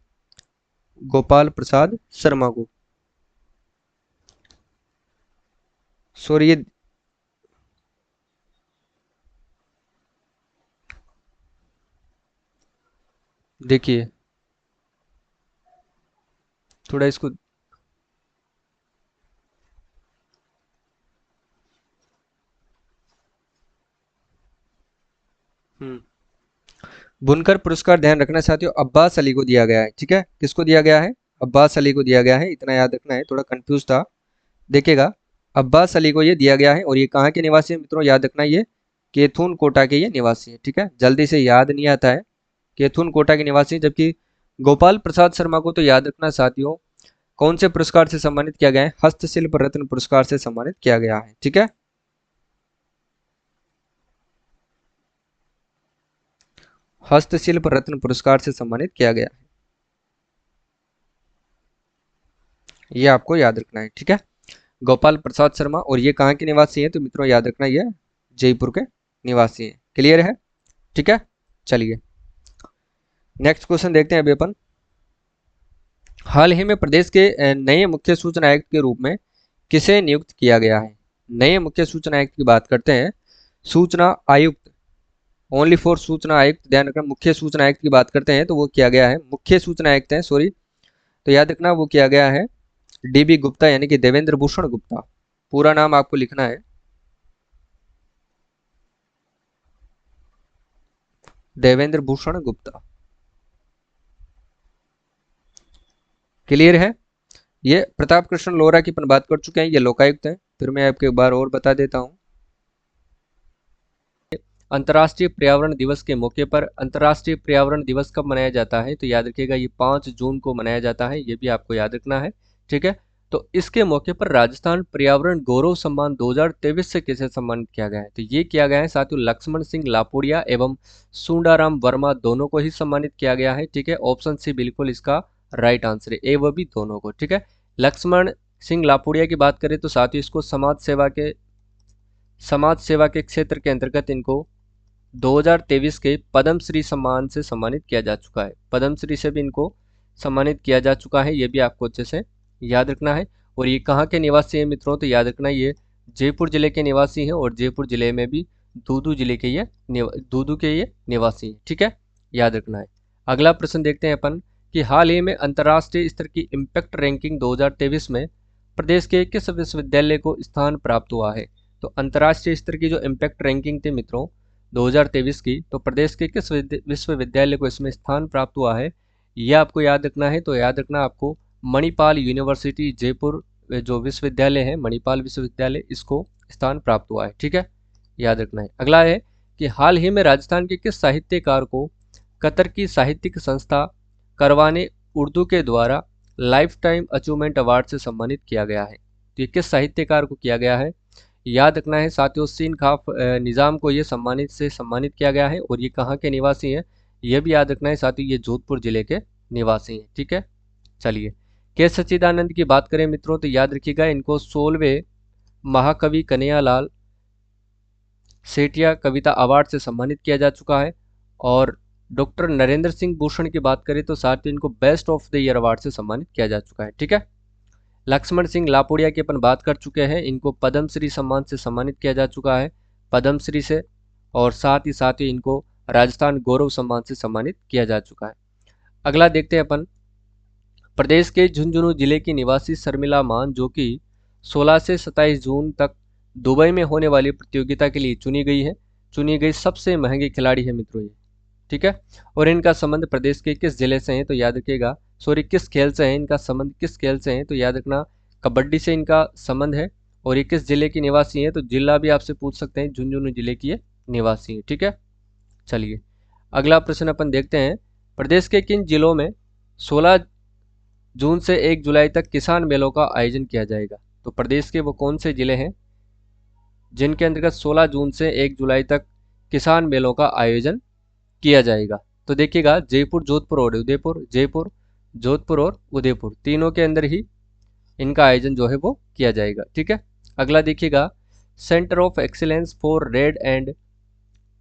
गोपाल प्रसाद शर्मा को। सॉरी, ये देखिए थोड़ा इसको, बुनकर पुरस्कार ध्यान रखना साथियों अब्बास अली को दिया गया है। ठीक है, किसको दिया गया है? अब्बास अली को दिया गया है, इतना याद रखना है, थोड़ा कंफ्यूज था। देखिएगा, अब्बास अली को ये दिया गया है और ये कहाँ के निवासी है मित्रों? याद रखना, ये केथुन कोटा के ये निवासी है। ठीक है, जल्दी से याद नहीं आता है, केथुन कोटा के निवासी। जबकि गोपाल प्रसाद शर्मा को तो याद रखना साथियों, कौन से पुरस्कार से सम्मानित किया गया है? हस्तशिल्प रत्न पुरस्कार से सम्मानित किया गया है। ठीक है, हस्तशिल्प रत्न पुरस्कार से सम्मानित किया गया है, ये आपको याद रखना है। ठीक है, गोपाल प्रसाद शर्मा, और ये कहाँ के निवासी हैं? तो मित्रों याद रखना, ये जयपुर के निवासी हैं। क्लियर है? ठीक है, चलिए नेक्स्ट क्वेश्चन देखते हैं अभी अपन। हाल ही में प्रदेश के नए मुख्य सूचना आयुक्त के रूप में किसे नियुक्त किया गया है? नए मुख्य सूचना आयुक्त की बात करते हैं, सूचना आयुक्त, ओनली फॉर सूचना आयुक्त, ध्यान रखना, मुख्य सूचना आयुक्त की बात करते हैं तो वो किया गया है, मुख्य सूचना आयुक्त है सॉरी, तो याद रखना वो किया गया है डीबी गुप्ता यानी कि देवेंद्र भूषण गुप्ता। पूरा नाम आपको लिखना है, देवेंद्र भूषण गुप्ता। क्लियर है? ये प्रताप कृष्ण लोहरा की अपन बात कर चुके हैं, ये लोकायुक्त है। फिर मैं आपको एक बार और बता देता हूं, अंतर्राष्ट्रीय पर्यावरण दिवस के मौके पर अंतर्राष्ट्रीय पर्यावरण दिवस कब मनाया जाता है? तो याद रखिएगा, ये 5 जून को मनाया जाता है, ये भी आपको याद रखना है। ठीक है, तो इसके मौके पर राजस्थान पर्यावरण गौरव सम्मान 2023 से किसे सम्मानित किया गया है? तो ये किया गया है साथियों लक्ष्मण सिंह लापुड़िया एवं सुंडाराम वर्मा, दोनों को ही सम्मानित किया गया है। ठीक है, ऑप्शन सी बिल्कुल इसका राइट आंसर है, ए व बी दोनों को। ठीक है, लक्ष्मण सिंह लापुड़िया की बात करें तो साथियों इसको समाज सेवा के क्षेत्र के अंतर्गत इनको 2023 के पद्म श्री सम्मान से सम्मानित किया जा चुका है। पद्म श्री से भी इनको सम्मानित किया जा चुका है, ये भी आपको अच्छे से याद रखना है। और ये कहाँ के निवासी हैं मित्रों? तो याद रखना ये जयपुर जिले के निवासी हैं, और जयपुर जिले में भी दूदू जिले के दूदू के ये निवासी हैं। ठीक है, याद रखना है। अगला प्रश्न देखते हैं अपन कि हाल ही में अंतर्राष्ट्रीय स्तर की इम्पैक्ट रैंकिंग 2023 में प्रदेश के किस विश्वविद्यालय को स्थान प्राप्त हुआ है? तो अंतर्राष्ट्रीय स्तर की जो इम्पैक्ट रैंकिंग थी मित्रों 2023 की, तो प्रदेश के किस विश्वविद्यालय को इसमें स्थान प्राप्त हुआ है, यह आपको याद रखना है। तो याद रखना आपको मणिपाल यूनिवर्सिटी जयपुर जो विश्वविद्यालय है, मणिपाल विश्वविद्यालय, इसको स्थान प्राप्त हुआ है। ठीक है, याद रखना है। अगला है कि हाल ही में राजस्थान के किस साहित्यकार को कतर की साहित्यिक संस्था करवाने उर्दू के द्वारा लाइफ टाइम अचीवमेंट अवार्ड से सम्मानित किया गया है? तो ये किस साहित्यकार को किया गया है? याद रखना है साथियों सीन खाफ निज़ाम को ये सम्मानित किया गया है, और ये कहाँ के निवासी हैं? ये भी याद रखना है साथियों, ये जोधपुर जिले के निवासी हैं। ठीक है, चलिए के सच्चिदानंद की बात करें मित्रों तो याद रखिएगा इनको 16वें महाकवि कन्हैयालाल सेठिया कविता अवार्ड से सम्मानित किया जा चुका है। और डॉक्टर नरेंद्र सिंह भूषण की बात करें तो साथ ही इनको best of the year award से सम्मानित किया जा चुका है। ठीक है, लक्ष्मण सिंह लापुड़िया की अपन बात कर चुके हैं, इनको पद्मश्री सम्मान से सम्मानित किया जा चुका है, पद्मश्री से, और साथ ही इनको राजस्थान गौरव सम्मान से सम्मानित किया जा चुका है। अगला देखते हैं अपन प्रदेश के झुंझुनू जिले की निवासी शर्मिला मान, जो कि 16 से 27 जून तक दुबई में होने वाली प्रतियोगिता के लिए चुनी गई सबसे महंगी खिलाड़ी है मित्रों ये। ठीक है, और इनका संबंध प्रदेश के किस जिले से है? तो याद रखिएगा, सॉरी किस खेल से है इनका संबंध, किस खेल से है? तो याद रखना कबड्डी से इनका संबंध है। और ये किस जिले की निवासी है? तो जिला भी आपसे पूछ सकते हैं, झुंझुनू जिले की ये निवासी है। ठीक है, चलिए अगला प्रश्न अपन देखते हैं, प्रदेश के किन जिलों में 16 जून से 1 जुलाई तक किसान मेलों का आयोजन किया जाएगा? तो प्रदेश के वो कौन से जिले हैं जिनके अंतर्गत 16 जून से 1 जुलाई तक किसान मेलों का आयोजन किया जाएगा? तो देखिएगा जयपुर, जोधपुर और उदयपुर, जयपुर, जोधपुर और उदयपुर, तीनों के अंदर ही इनका आयोजन जो है वो किया जाएगा। ठीक है, अगला देखिएगा centre of excellence for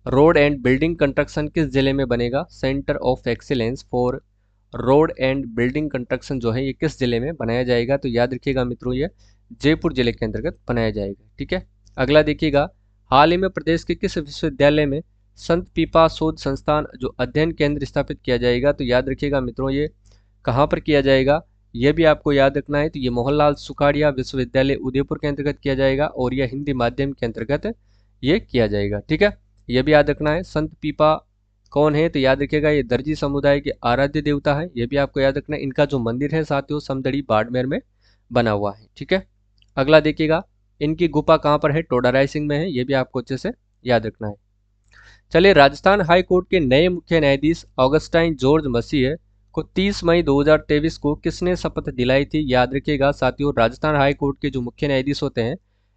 road and building construction किस जिले में बनेगा? Centre of excellence for road and building construction जो है ये किस जिले में बनाया जाएगा? तो याद रखिएगा मित्रों ये जयपुर जिले के अंतर्गत बनाया जाएगा। ठीक है, अगला देखिएगा हाल ही में प्रदेश के किस विश्वविद्यालय में संत पीपा शोध संस्थान जो अध्ययन केंद्र स्थापित किया जाएगा? तो याद रखिएगा मित्रों ये कहाँ पर किया जाएगा, ये भी आपको याद रखना है। तो ये मोहनलाल सुखाड़िया विश्वविद्यालय उदयपुर के अंतर्गत किया जाएगा, और यह हिंदी माध्यम के अंतर्गत ये किया जाएगा। ठीक है, ये भी याद रखना है। संत पीपा कौन है? तो याद रखिएगा ये दर्जी समुदाय के आराध्य देवता है, ये भी आपको याद रखना है। इनका जो मंदिर है साथियों समदड़ी बाड़मेर में बना हुआ है। ठीक है, अगला देखिएगा इनकी गुफा कहाँ पर है? टोडा रायसिंह में है, ये भी आपको अच्छे से याद रखना है। चलिए राजस्थान हाई कोर्ट के नए मुख्य न्यायाधीश ऑगस्टाइन जॉर्ज मसीह को 30 मई 2023 को किसने शपथ दिलाई थी? याद रखिएगा साथियों राजस्थान हाई कोर्ट के जो मुख्य न्यायाधीश होते हैं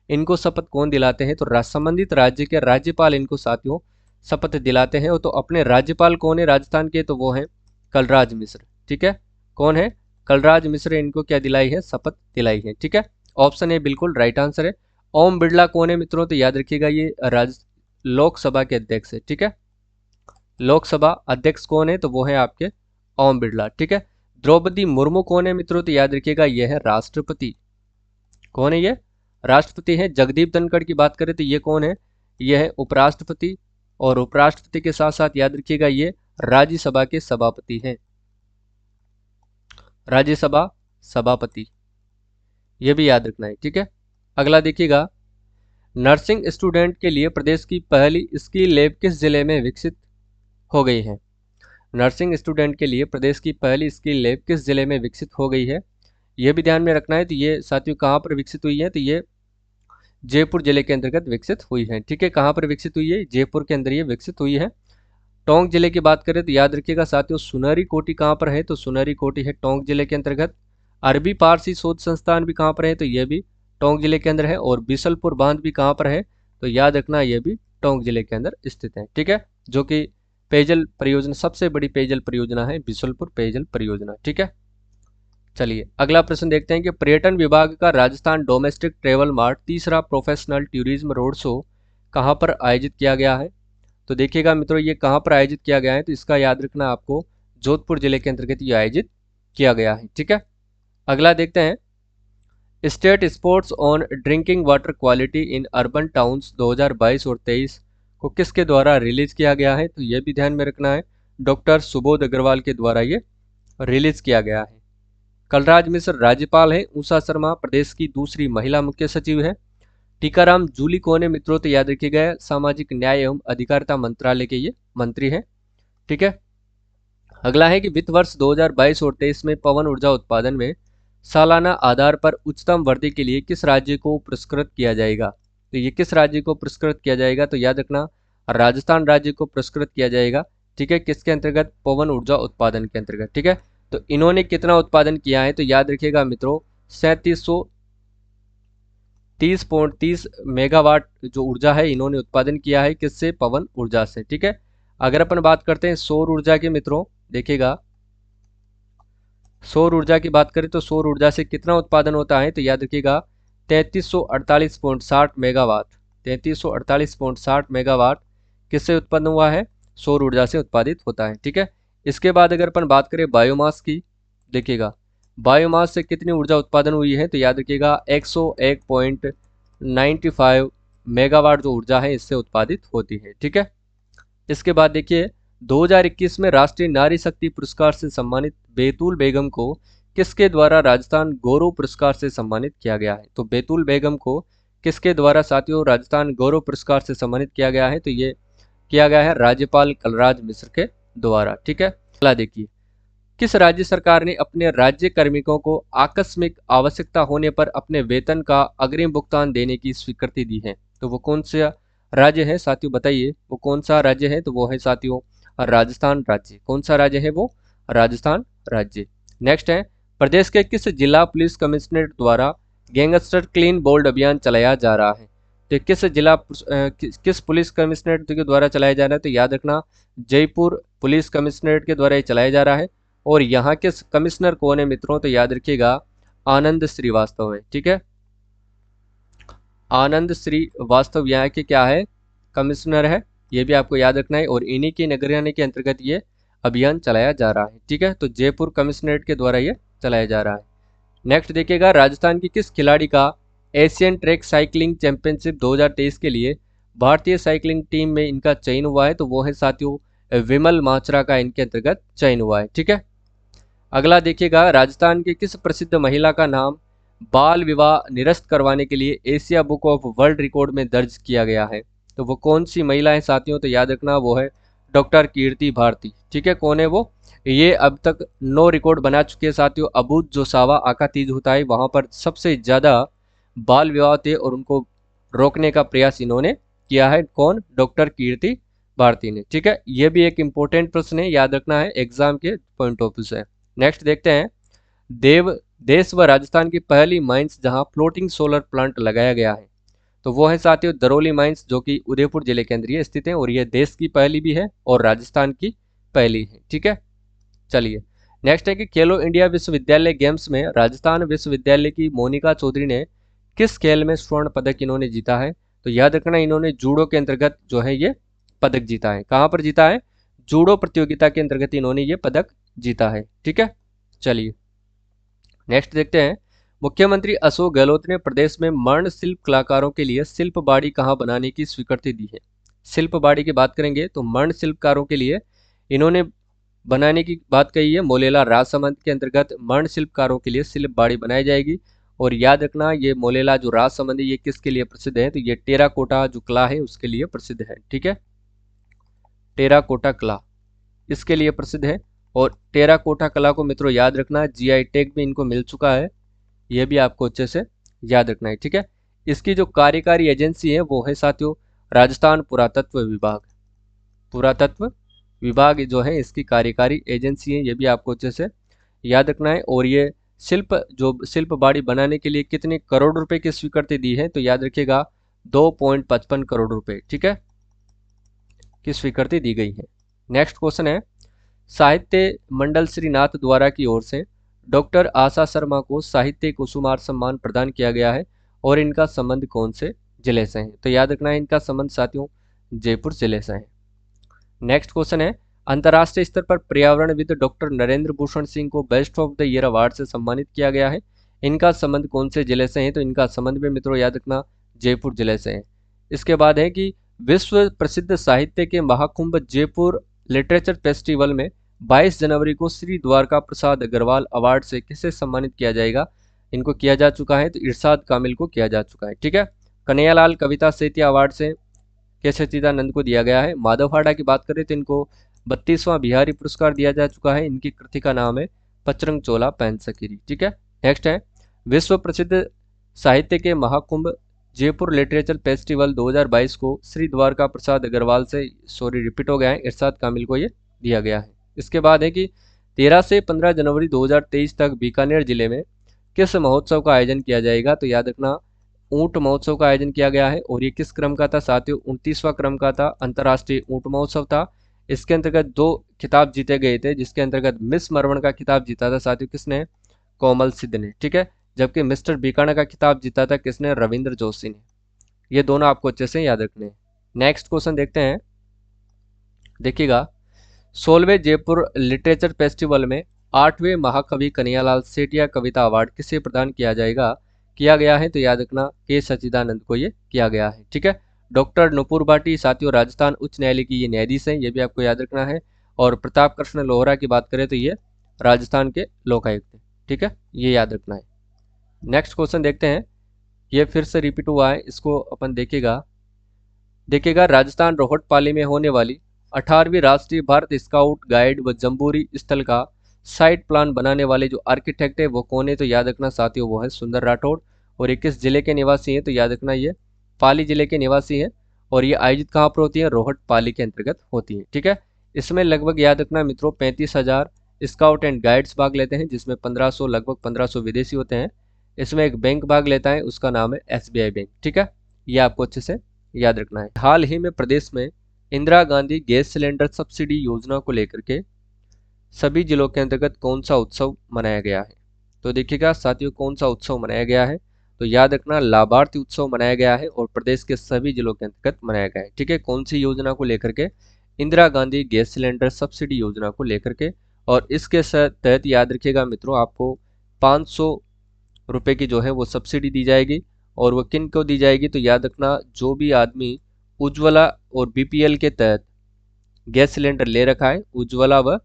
इनको शपथ कौन दिलाते हैं? तो संबंधित राज्य के राज्यपाल इनको साथियों शपथ दिलाते हैं। तो अपने राज्यपाल कौन है राजस्थान के? तो वो हैं कलराज मिश्र। ठीक है, कौन है? कलराज मिश्र इनको क्या दिलाई है? शपथ दिलाई है। ठीक है, ऑप्शन ए बिल्कुल राइट आंसर है। ओम बिरला कौन है मित्रों? तो याद रखिएगा ये लोकसभा के अध्यक्ष है। ठीक है, लोकसभा अध्यक्ष कौन है? तो वो है आपके ओम बिरला। ठीक है, द्रौपदी मुर्मू कौन है मित्रों? तो याद रखिएगा ये है राष्ट्रपति। कौन है ये? राष्ट्रपति है। जगदीप धनखड़ की बात करें तो ये कौन है? ये है उपराष्ट्रपति, और उपराष्ट्रपति के साथ साथ याद रखिएगा ये राज्यसभा के सभापति हैं, राज्यसभा सभापति, ये भी याद रखना है। ठीक है, अगला देखिएगा नर्सिंग स्टूडेंट के लिए प्रदेश की पहली स्किल लैब किस जिले में विकसित हो गई है? नर्सिंग स्टूडेंट के लिए प्रदेश की पहली स्किल लैब किस जिले में विकसित हो गई है? यह भी ध्यान में रखना है। तो ये साथियों कहाँ पर विकसित हुई है? तो ये जयपुर जिले के अंतर्गत विकसित हुई है। ठीक है, कहाँ पर विकसित हुई है? जयपुर के अंदर ये विकसित हुई है। टोंक जिले की बात करें तो याद रखिएगा साथियों सुनहरी कोटी कहाँ पर है? तो सुनहरी कोटी है टोंक जिले के अंतर्गत। अरबी पारसी शोध संस्थान भी कहाँ पर है, तो ये भी टोंक जिले के अंदर है। और बिशलपुर बांध भी कहाँ पर है, तो याद रखना ये भी टोंक जिले के अंदर स्थित है। ठीक है, जो कि पेयजल परियोजना, सबसे बड़ी पेयजल परियोजना है बिशलपुर पेयजल परियोजना। ठीक है, चलिए अगला प्रश्न देखते हैं कि पर्यटन विभाग का राजस्थान डोमेस्टिक ट्रेवल मार्ट तीसरा प्रोफेशनल टूरिज्म रोड शो कहाँ पर आयोजित किया गया है। तो देखिएगा मित्रों, ये कहाँ पर आयोजित किया गया है, तो इसका याद रखना आपको जोधपुर जिले के अंतर्गत ये आयोजित किया गया है। ठीक है, अगला देखते हैं, state sports on drinking water quality in urban towns 2022 और 23 को किसके द्वारा रिलीज किया गया है, तो यह भी ध्यान में रखना है, डॉक्टर सुबोध अग्रवाल के द्वारा ये रिलीज किया गया है। कलराज मिश्र राज्यपाल है, उषा शर्मा प्रदेश की दूसरी महिला मुख्य सचिव है, टीकाराम जूली कौन है मित्रों, तो याद रखिएगा सामाजिक न्याय एवं अधिकारिता मंत्रालय के ये मंत्री हैं। ठीक है, अगला है कि वित्त वर्ष 2022 और 23 में पवन ऊर्जा उत्पादन में सालाना आधार पर उच्चतम वृद्धि के लिए किस राज्य को पुरस्कृत किया जाएगा, तो ये किस राज्य को पुरस्कृत किया जाएगा, तो याद रखना राजस्थान राज्य को पुरस्कृत किया जाएगा। ठीक है, किसके अंतर्गत, पवन ऊर्जा उत्पादन के अंतर्गत। ठीक है, तो इन्होंने कितना उत्पादन किया है, तो याद रखिएगा मित्रों 3730.30 मेगावाट जो ऊर्जा है इन्होंने उत्पादन किया है, किससे, पवन ऊर्जा से। ठीक है, अगर अपन बात करते हैं सौर ऊर्जा के मित्रों, देखिएगा सौर ऊर्जा की बात करें तो सौर ऊर्जा से कितना उत्पादन होता है, तो याद रखिएगा 3348.60 मेगावाट, 3348.60 मेगावाट किससे उत्पन्न हुआ है, सौर ऊर्जा से उत्पादित होता है। ठीक है, इसके बाद अगर अपन बात करें बायोमास की, देखिएगा बायोमास से कितनी ऊर्जा उत्पादन हुई है, तो याद रखिएगा 101.95 मेगावाट जो ऊर्जा है इससे उत्पादित होती है। ठीक है, इसके बाद देखिए 2021 में राष्ट्रीय नारी शक्ति पुरस्कार से सम्मानित बैतूल बेगम को किसके द्वारा राजस्थान गौरव पुरस्कार से सम्मानित किया गया है, तो बैतूल बेगम को किसके द्वारा साथियों राजस्थान गौरव पुरस्कार से सम्मानित किया गया है, तो ये किया गया है राज्यपाल कलराज मिश्र के द्वारा। ठीक है, अगला देखिए, किस राज्य सरकार ने अपने राज्य कार्मिकों को आकस्मिक आवश्यकता होने पर अपने वेतन का अग्रिम भुगतान देने की स्वीकृति दी है, तो वो कौन सा राज्य है साथियों, बताइए वो कौन सा राज्य है, तो वो है साथियों राजस्थान राज्य। कौन सा राज्य है वो, राजस्थान राज्य। नेक्स्ट है, प्रदेश के किस जिला पुलिस कमिश्नरेट द्वारा गैंगस्टर क्लीन बोल्ड अभियान चलाया जा रहा है, तो किस जिला किस पुलिस कमिश्नरेट के द्वारा चलाया जा रहा है, तो याद रखना जयपुर पुलिस कमिश्नरेट के द्वारा ये चलाया जा रहा है। और यहाँ के कमिश्नर कौन है मित्रों, तो याद रखिएगा आनंद श्रीवास्तव है। ठीक है, आनंद श्रीवास्तव यहाँ के क्या है, कमिश्नर है, ये भी आपको याद रखना है। और इन्हीं की निगरानी के अंतर्गत ये अभियान चलाया जा रहा है। ठीक है, तो जयपुर कमिश्नरेट के द्वारा ये चलाया जा रहा है। नेक्स्ट देखिएगा, राजस्थान की किस खिलाड़ी का एशियन ट्रैक साइकिलिंग चैंपियनशिप 2023 के लिए भारतीय साइकिलिंग टीम में इनका चयन हुआ है, तो वो है साथियों विमल माचरा का इनके अंतर्गत चयन हुआ है। ठीक है, अगला देखिएगा, राजस्थान की किस प्रसिद्ध महिला का नाम बाल विवाह निरस्त करवाने के लिए Asia book of world record में दर्ज किया गया है, तो वो कौन सी महिला है साथियों, तो याद रखना वो है डॉक्टर कीर्ति भारती। ठीक है, कौन है वो, ये अब तक 9 रिकॉर्ड बना चुके हैं साथियों। अबूत जो सावा आका तीज होता है वहां पर सबसे ज्यादा बाल विवाह थे और उनको रोकने का प्रयास इन्होंने किया है, कौन, डॉक्टर कीर्ति भारती ने। ठीक है, ये भी एक इंपॉर्टेंट प्रश्न है, याद रखना है एग्जाम के पॉइंट ऑफ व्यू से। नेक्स्ट देखते हैं, देश व राजस्थान की पहली माइंस जहां फ्लोटिंग सोलर प्लांट लगाया गया है, तो वो है साथियों दरौली माइंस जो कि उदयपुर जिले के अंदर ये स्थित है। और ये देश की पहली भी है और राजस्थान की पहली है। ठीक है, चलिए नेक्स्ट है कि खेलो इंडिया विश्वविद्यालय गेम्स में राजस्थान विश्वविद्यालय की मोनिका चौधरी ने किस खेल में स्वर्ण पदक इन्होंने जीता है, तो याद रखना इन्होंने जूडो के अंतर्गत जो है ये पदक जीता है। कहां पर जीता है, जूडो प्रतियोगिता के अंतर्गत इन्होंने ये पदक जीता है। ठीक है, चलिए नेक्स्ट देखते हैं, मुख्यमंत्री अशोक गहलोत ने प्रदेश में मर्ण शिल्प कलाकारों के लिए शिल्प बाड़ी कहाँ बनाने की स्वीकृति दी है। शिल्प बाड़ी की बात करेंगे तो मर्ण शिल्पकारों के लिए इन्होंने बनाने की बात कही है, मोलेला राजसमंद के अंतर्गत मर्ण शिल्पकारों के लिए शिल्प बाड़ी बनाई जाएगी। और याद रखना ये मोलेला जो राजसमंद है ये किसके लिए प्रसिद्ध है, तो ये टेराकोटा जो कला है उसके लिए प्रसिद्ध है। ठीक है, टेराकोटा कला इसके लिए प्रसिद्ध है। और टेराकोटा कला को मित्रों याद रखना जीआई टैग भी इनको मिल चुका है, यह भी आपको अच्छे से याद रखना है। ठीक है, इसकी जो कार्यकारी एजेंसी है वो है साथियों राजस्थान पुरातत्व विभाग। पुरातत्व विभाग जो है इसकी कार्यकारी एजेंसी है, ये भी आपको अच्छे से याद रखना है। और ये शिल्प बाड़ी बनाने के लिए कितने करोड़ रुपए की स्वीकृति दी है? तो याद रखिएगा 2.55 करोड़ रुपए, ठीक है, की स्वीकृति दी गई है। नेक्स्ट क्वेश्चन है, साहित्य मंडल श्रीनाथ द्वारा की ओर से डॉक्टर आशा शर्मा को साहित्य कुसुमार सम्मान प्रदान किया गया है और इनका संबंध कौन से जिले से है? तो याद रखना है इनका संबंध साथियों जयपुर जिले से है। नेक्स्ट क्वेश्चन है, अंतर्राष्ट्रीय स्तर पर पर्यावरणविद डॉक्टर नरेंद्र भूषण सिंह को best of the year award से सम्मानित किया गया है। इनका संबंध कौन से जिले से है? तो इनका संबंध भी मित्रों याद रखना जयपुर जिले से है। इसके बाद है कि विश्व प्रसिद्ध साहित्य के महाकुंभ जयपुर लिटरेचर फेस्टिवल में 22 जनवरी को श्री द्वारका प्रसाद अग्रवाल अवार्ड से किसे सम्मानित किया जाएगा? इनको किया जा चुका है, तो इरशाद कामिल को किया जा चुका है, ठीक है। कन्हैयालाल कविता साहित्य अवार्ड से के सच्चिदानंद को दिया गया है। माधव हाड़ा की बात करें तो इनको 32वां बिहारी पुरस्कार दिया जा चुका है। इनकी कृति का नाम है पचरंग चोला पैंसकीरी, ठीक है। नेक्स्ट है, विश्व प्रसिद्ध साहित्य के महाकुंभ जयपुर लिटरेचर फेस्टिवल 2022 को श्री द्वारका प्रसाद अग्रवाल से रिपीट हो गया है, इरशाद कामिल को ये दिया गया है। इसके बाद है कि 13 से 15 जनवरी 2023 तक बीकानेर जिले में किस महोत्सव का आयोजन किया जाएगा? तो याद रखना ऊंट महोत्सव का आयोजन किया गया है और ये किस क्रम का था साथियों? 29वां क्रम का था, अंतर्राष्ट्रीय ऊंट महोत्सव था। इसके अंतर्गत 2 खिताब जीते गए थे, जिसके अंतर्गत मिस मरवण का खिताब जीता था साथियों किसने? कोमल सिद्ध ने, ठीक है। जबकि मिस्टर बीकाना का खिताब जीता था किसने? रविंद्र जोशी ने। ये दोनों आपको अच्छे से याद रखने हैं। नेक्स्ट क्वेश्चन देखते हैं, देखिएगा 16वें जयपुर लिटरेचर फेस्टिवल में 8वें महाकवि कन्हैयालाल सेठिया कविता अवार्ड किसे प्रदान किया गया है? तो याद रखना के सच्चिदानंद को ये किया गया है, ठीक है। डॉक्टर नुपुर भाटी साथियों राजस्थान उच्च न्यायालय की ये न्यायाधीश है, ये भी आपको याद रखना है। और प्रताप कृष्ण लोहरा की बात करें तो ये राजस्थान के लोकायुक्त है, ठीक है, ये याद रखना है। नेक्स्ट क्वेश्चन देखते हैं, ये फिर से रिपीट हुआ है, इसको अपन देखिएगा राजस्थान रोहटपाली में होने वाली 18वीं राष्ट्रीय भारत स्काउट गाइड व जम्बूरी स्थल का साइट प्लान बनाने वाले जो आर्किटेक्ट है वो कौन है? तो याद रखना साथियों वो है सुंदर राठौड़। और ये किस जिले के निवासी हैं? तो याद रखना ये पाली जिले के निवासी हैं और ये आयोजित कहाँ पर होती है? रोहटपाली के अंतर्गत होती है, ठीक है। इसमें लगभग याद रखना मित्रों 35,000 स्काउट एंड गाइड्स भाग लेते हैं, जिसमें 1500 लगभग 1500 विदेशी होते हैं। इसमें एक बैंक भाग लेता है, उसका नाम है SBI बैंक, ठीक है, ये आपको अच्छे से याद रखना है। हाल ही में प्रदेश में Indira Gandhi gas cylinder subsidy योजना को लेकर के सभी जिलों के अंतर्गत कौन सा उत्सव मनाया गया है? तो देखिएगा साथियों कौन सा उत्सव मनाया गया है? तो याद रखना लाभार्थी उत्सव मनाया गया है और प्रदेश के सभी जिलों के अंतर्गत मनाया गया है, ठीक है। कौन सी योजना को लेकर के? Indira Gandhi gas cylinder subsidy योजना को लेकर के। और इसके तहत याद रखिएगा मित्रों आपको 500 रुपए की जो है वो सब्सिडी दी जाएगी। और वो किन को दी जाएगी? तो याद रखना जो भी आदमी उज्ज्वला और BPL के तहत गैस सिलेंडर ले रखा है, उज्ज्वला व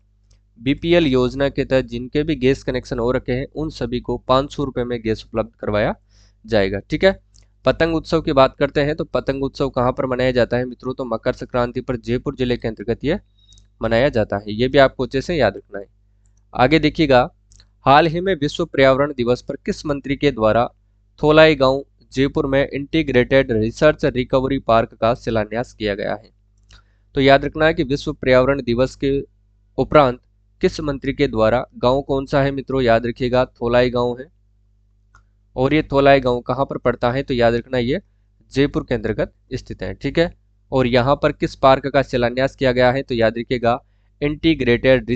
BPL योजना के तहत जिनके भी गैस कनेक्शन हो रखे हैं उन सभी को 500 रुपये में गैस उपलब्ध करवाया जाएगा, ठीक है। पतंग उत्सव की बात करते हैं तो पतंग उत्सव कहाँ पर मनाया जाता है मित्रों? तो मकर संक्रांति पर जयपुर जिले के अंतर्गत ये मनाया जाता है, ये भी आपको अच्छे से याद रखना है। आगे देखिएगा, हाल ही में विश्व पर्यावरण दिवस पर किस मंत्री के द्वारा थोलाई गांव जयपुर में इंटीग्रेटेड रिसर्च रिकवरी पार्क का शिलान्यास किया गया है? तो याद रखना है कि विश्व पर्यावरण दिवस के उपरांत किस मंत्री के द्वारा, गांव कौन सा है मित्रों? याद रखिएगा थोलाई गांव है। और ये थोलाई गांव कहाँ पर पड़ता है? तो याद रखना ये जयपुर के अंतर्गत स्थित है, ठीक है। और यहाँ पर किस पार्क का शिलान्यास किया गया है? तो याद रखिएगा इंटीग्रेटेड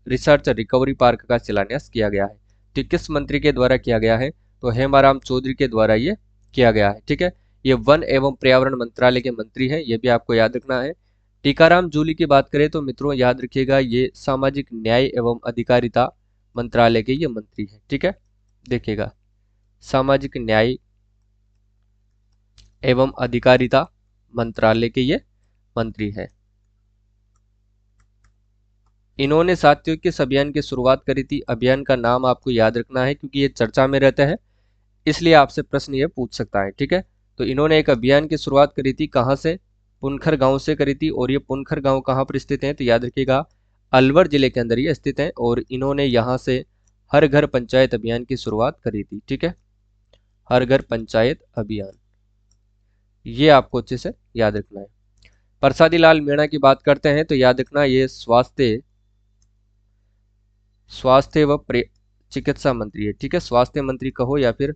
रिसर्च रिकवरी पार्क का शिलान्यास किया गया है। तो किस मंत्री के द्वारा किया गया है? तो हेमाराम चौधरी के द्वारा ये किया गया है, ठीक है। ये वन एवं पर्यावरण मंत्रालय के मंत्री हैं, ये भी आपको याद रखना है। टीकाराम जूली की बात करें तो मित्रों याद रखिएगा ये सामाजिक न्याय एवं अधिकारिता मंत्रालय के ये मंत्री हैं, ठीक है। देखिएगा सामाजिक न्याय एवं अधिकारिता मंत्रालय के ये मंत्री है। इन्होंने साथियों किस अभियान की शुरुआत करी थी? अभियान का नाम आपको याद रखना है क्योंकि ये चर्चा में रहता है, इसलिए आपसे प्रश्न ये पूछ सकता है, ठीक है। तो इन्होंने एक अभियान की शुरुआत करी थी, कहाँ से? पुनखर गांव से करी थी। और ये पुनखर गांव कहाँ पर स्थित है? तो याद रखिएगा अलवर जिले के अंदर ये स्थित है। और इन्होंने यहाँ से हर घर पंचायत अभियान की शुरुआत करी थी, ठीक है, हर घर पंचायत अभियान, ये आपको अच्छे से याद रखना है। प्रसादी लाल मीणा की बात करते हैं तो याद रखना ये स्वास्थ्य व चिकित्सा मंत्री है, ठीक है। स्वास्थ्य मंत्री कहो या फिर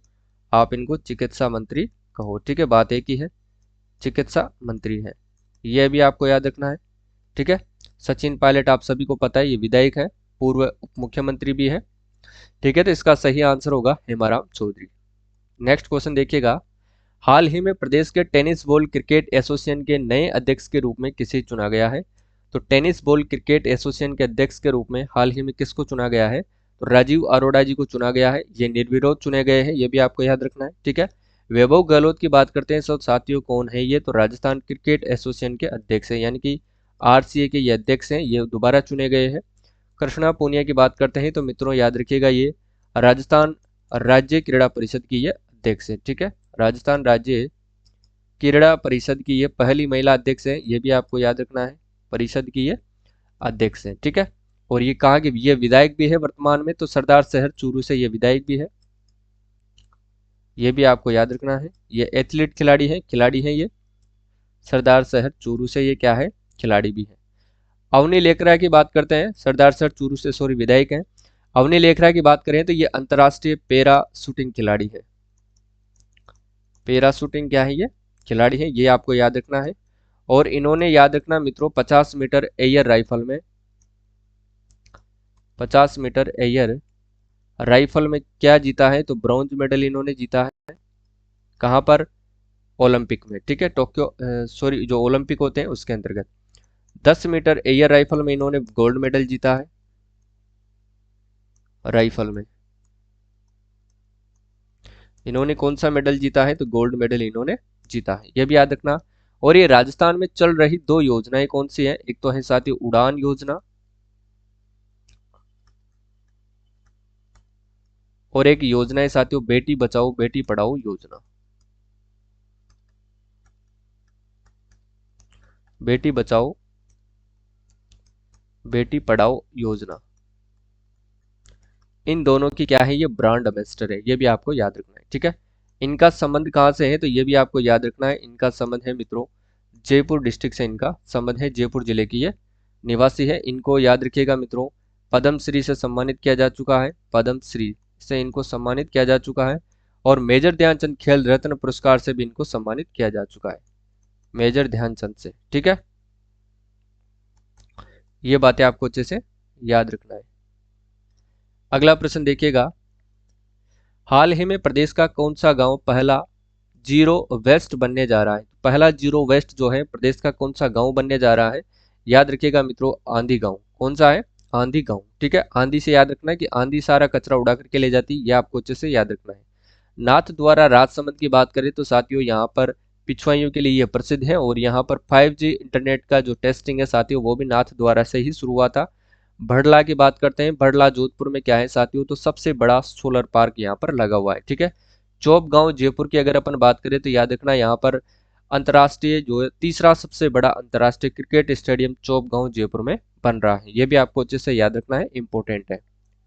आप इनको चिकित्सा मंत्री कहो, ठीक है, बात एक ही है, चिकित्सा मंत्री है। यह भी आपको याद रखना है, ठीक है। सचिन पायलट आप सभी को पता है, ये विधायक है, पूर्व उप मुख्यमंत्री भी है, ठीक है। तो इसका सही आंसर होगा हेमाराम चौधरी। नेक्स्ट क्वेश्चन देखिएगा, हाल ही में प्रदेश के टेनिस बॉल क्रिकेट एसोसिएशन के नए अध्यक्ष के रूप में किसे चुना गया है? तो टेनिस बॉल क्रिकेट एसोसिएशन के अध्यक्ष के रूप में हाल ही में किसको चुना गया है? तो राजीव अरोड़ा जी को चुना गया है, ये निर्विरोध चुने गए हैं, ये भी आपको याद रखना है, ठीक है। वैभव गहलोत की बात करते हैं सब साथियों, कौन है ये? तो राजस्थान क्रिकेट एसोसिएशन के अध्यक्ष हैं, यानी कि आरसीए के ये अध्यक्ष हैं, ये दोबारा चुने गए हैं। कृष्णा पूनिया की बात करते हैं तो मित्रों याद रखिएगा, ये राजस्थान राज्य क्रीड़ा परिषद की ये अध्यक्ष है, ठीक है। राजस्थान राज्य क्रीड़ा परिषद की ये पहली महिला अध्यक्ष है, ये भी आपको याद रखना है, परिषद की ये अध्यक्ष है, ठीक है। और ये कहा कि ये विधायक भी है वर्तमान में, तो सरदार शहर चूरू से ये विधायक भी है, ये भी आपको याद रखना है। ये एथलीट खिलाड़ी है ये, सरदार शहर चूरू से ये क्या है? खिलाड़ी भी है। अवनी लेखरा की बात करते हैं, सरदार शहर चूरू से सॉरी विधायक हैं। अवनी लेखरा की बात करें तो ये अंतर्राष्ट्रीय पैरा शूटिंग खिलाड़ी है, पैरा शूटिंग क्या है? ये खिलाड़ी है, ये आपको याद रखना है। और इन्होंने याद रखना मित्रों 50 मीटर एयर राइफल में, 50 मीटर एयर राइफल में क्या जीता है? तो ब्रॉन्ज मेडल इन्होंने जीता है, कहां पर? ओलंपिक में, ठीक है, टोक्यो सॉरी जो ओलंपिक होते हैं उसके अंतर्गत। 10 मीटर एयर राइफल में इन्होंने गोल्ड मेडल जीता है, राइफल में इन्होंने कौन सा मेडल जीता है? तो गोल्ड मेडल इन्होंने जीता है, यह भी याद रखना। और ये राजस्थान में चल रही दो योजनाएं कौन सी हैं? एक तो है साथियों उड़ान योजना, और एक योजना है साथियों बेटी बचाओ बेटी पढ़ाओ योजना, बेटी बचाओ बेटी पढ़ाओ योजना। इन दोनों की क्या है? ये ब्रांड एम्बेसडर है, ये भी आपको याद रखना है, ठीक है। इनका संबंध कहाँ से है? तो ये भी आपको याद रखना है, इनका संबंध है मित्रों जयपुर डिस्ट्रिक्ट से, इनका संबंध है, जयपुर जिले की ये निवासी है। इनको याद रखिएगा मित्रों, पद्म श्री से सम्मानित किया जा चुका है, पद्म श्री से इनको सम्मानित किया जा चुका है। और मेजर ध्यानचंद खेल रत्न पुरस्कार से भी इनको सम्मानित किया जा चुका है, मेजर ध्यानचंद से, ठीक है। ये बातें आपको अच्छे से याद रखना है। अगला प्रश्न देखिएगा, हाल ही में प्रदेश का कौन सा गांव पहला जीरो वेस्ट बनने जा रहा है? पहला जीरो वेस्ट जो है प्रदेश का कौन सा गांव बनने जा रहा है? याद रखिएगा मित्रों आंधी गांव, कौन सा है? आंधी गांव, ठीक है। आंधी से याद रखना है कि आंधी सारा कचरा उड़ा करके ले जाती है, यह आपको अच्छे से याद रखना है। नाथ द्वारा राजसमंद की बात करें तो साथियों यहाँ पर पिछवाइयों के लिए यह प्रसिद्ध है, और यहाँ पर 5G इंटरनेट का जो टेस्टिंग है साथियों वो भी नाथ द्वारा से ही शुरू हुआ था। भड़ला की बात करते हैं, भड़ला जोधपुर में क्या है साथियों? तो सबसे बड़ा सोलर पार्क यहाँ पर लगा हुआ है, ठीक है। चौप गांव जयपुर की अगर अपन बात करें तो याद रखना यहाँ पर अंतर्राष्ट्रीय जो है तीसरा सबसे बड़ा अंतर्राष्ट्रीय क्रिकेट स्टेडियम चौप गांव जयपुर में बन रहा है, ये भी आपको अच्छे से याद रखना है, इंपॉर्टेंट है।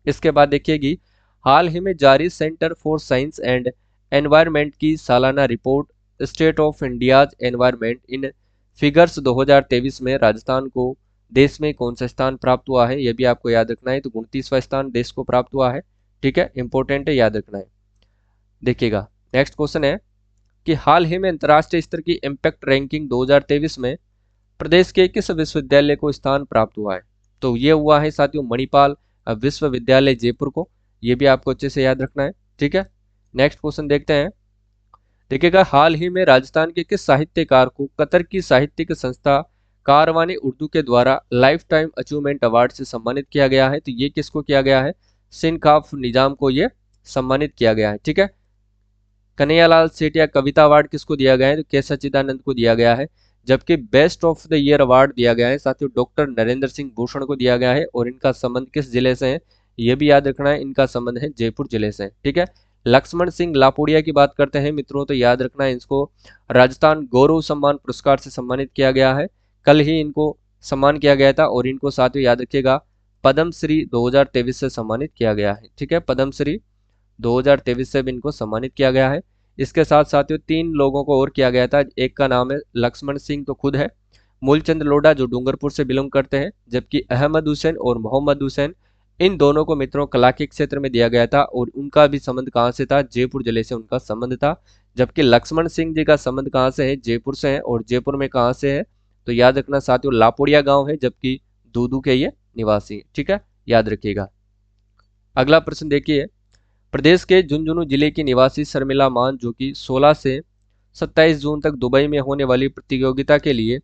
इसके बाद देखिएगी, हाल ही में जारी centre for science and environment की सालाना report state of India's environment in figures 2023 में राजस्थान को देश में कौन सा स्थान प्राप्त हुआ है? यह भी आपको याद रखना है। तो 29वां स्थान देश को प्राप्त हुआ है, ठीक है, इंपॉर्टेंट है, याद रखना है। देखिएगा नेक्स्ट क्वेश्चन है कि हाल ही में अंतर्राष्ट्रीय स्तर की इम्पैक्ट रैंकिंग 2023 में प्रदेश के किस विश्वविद्यालय को स्थान प्राप्त हुआ है? तो ये हुआ है साथियों मणिपाल विश्वविद्यालय जयपुर को, ये भी आपको अच्छे से याद रखना है, ठीक है। नेक्स्ट क्वेश्चन देखते हैं, देखिएगा हाल ही में राजस्थान के किस साहित्यकार को कतर की साहित्यिक संस्था कारवानी उर्दू के द्वारा लाइफ टाइम अचीवमेंट अवार्ड से सम्मानित किया गया है? तो ये किसको किया गया है? सिनकाफ निजाम को ये सम्मानित किया गया है, ठीक है। कन्हैयालाल सेठिया कविता अवार्ड किसको दिया गया है? तो के सच्चिदानंद को दिया गया है। जबकि best of the year award दिया गया है साथियों डॉक्टर नरेंद्र सिंह भूषण को दिया गया है। और इनका संबंध किस जिले से है? ये भी याद रखना है, इनका संबंध है जयपुर जिले से, ठीक है। लक्ष्मण सिंह लापोड़िया की बात करते हैं मित्रों तो याद रखना है, इसको राजस्थान गौरव सम्मान पुरस्कार से सम्मानित किया गया है, कल ही इनको सम्मान किया गया था। और इनको साथियों याद रखिएगा पद्म श्री 2023 से सम्मानित किया गया है, ठीक है, पद्म श्री 2023 से भी इनको सम्मानित किया गया है। इसके साथ साथियों 3 लोगों को और किया गया था, एक का नाम है लक्ष्मण सिंह तो खुद है, मूलचंद लोढ़ा जो डूंगरपुर से बिलोंग करते हैं, जबकि अहमद हुसैन और मोहम्मद हुसैन इन दोनों को मित्रों कला के क्षेत्र में दिया गया था और उनका भी संबंध कहाँ से था, जयपुर जिले से उनका संबंध था। जबकि लक्ष्मण सिंह जी का संबंध कहाँ से है, जयपुर से है। और जयपुर में कहाँ से है, तो याद रखना साथियों लापोड़िया गांव है, जबकि दूदू के ये निवासी है। ठीक है, याद रखिएगा। अगला प्रश्न देखिए, प्रदेश के झुंझुनू जिले की निवासी शर्मिला मान जो कि 16 से 27 जून तक दुबई में होने वाली प्रतियोगिता के लिए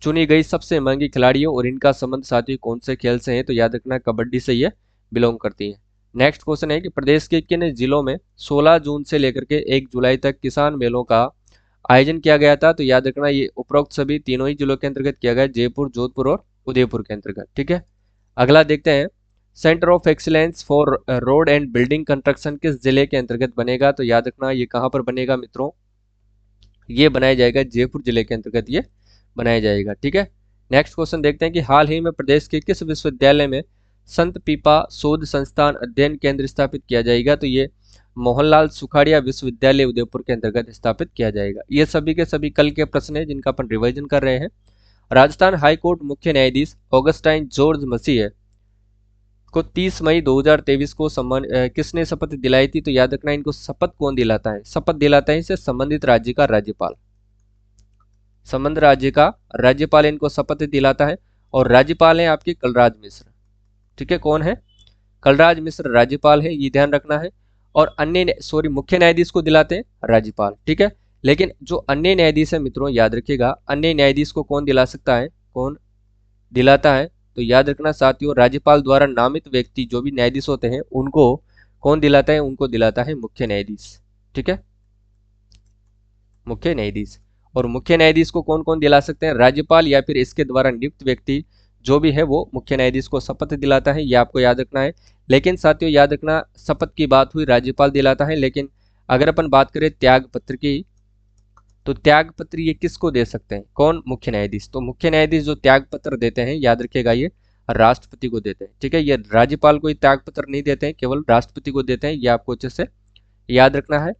चुनी गई सबसे महंगी खिलाड़ियों और इनका संबंध साथियों कौन से खेल से है, तो याद रखना कबड्डी से ये बिलोंग करती है। नेक्स्ट क्वेश्चन है कि प्रदेश के किन जिलों में 16 जून से लेकर के 1 जुलाई तक किसान मेलों का आयोजन किया गया था, तो याद रखना ये उपरोक्त सभी तीनों ही जिलों के अंतर्गत किया गया, जयपुर, जोधपुर और उदयपुर के अंतर्गत। ठीक है, अगला देखते हैं, centre of excellence for road and building construction किस जिले के अंतर्गत बनेगा, तो याद रखना ये कहाँ पर बनेगा मित्रों, ये बनाया जाएगा जयपुर जिले के अंतर्गत ये बनाया जाएगा। ठीक है, नेक्स्ट क्वेश्चन देखते हैं कि हाल ही में प्रदेश के किस विश्वविद्यालय में संत पीपा शोध संस्थान अध्ययन केंद्र स्थापित किया जाएगा, तो ये मोहनलाल सुखाड़िया विश्वविद्यालय उदयपुर के अंतर्गत स्थापित किया जाएगा। ये सभी के सभी कल के प्रश्न है जिनका अपन रिवीजन कर रहे हैं। राजस्थान हाईकोर्ट मुख्य न्यायाधीश ऑगस्टाइन जॉर्ज मसीह को 30 मई 2023 को किसने शपथ दिलाई थी, तो याद रखना इनको शपथ कौन दिलाता है, शपथ दिलाता है इसे संबंधित राज्य का राज्यपाल, संबंध राज्य का राज्यपाल इनको शपथ दिलाता है। और राज्यपाल है आपके कलराज मिश्र। ठीक है, कौन है, कलराज मिश्र राज्यपाल है, ये ध्यान रखना है। और मुख्य न्यायाधीश को दिलाते हैं राज्यपाल। ठीक है, लेकिन जो अन्य न्यायाधीश है मित्रों याद रखिएगा, अन्य न्यायाधीश को कौन दिला सकता है, कौन दिलाता है, तो याद रखना साथियों राज्यपाल द्वारा नामित व्यक्ति जो भी न्यायाधीश होते हैं उनको कौन दिलाता है, उनको दिलाता है मुख्य न्यायाधीश। ठीक है, मुख्य न्यायाधीश। और मुख्य न्यायाधीश को कौन कौन दिला सकते हैं, राज्यपाल या फिर इसके द्वारा नियुक्त व्यक्ति जो भी है वो मुख्य न्यायाधीश को शपथ दिलाता है, ये आपको याद रखना है। लेकिन साथियों याद रखना शपथ की बात हुई राज्यपाल दिलाता है, लेकिन अगर अपन बात करें त्याग पत्र की, तो त्याग पत्र ये किसको दे सकते हैं, कौन, मुख्य न्यायाधीश। तो मुख्य न्यायाधीश जो त्याग पत्र देते हैं याद रखिएगा ये राष्ट्रपति को देते हैं। ठीक है, ये राज्यपाल को त्याग पत्र नहीं देते हैं, केवल राष्ट्रपति को देते हैं, ये आपको अच्छे से याद रखना है।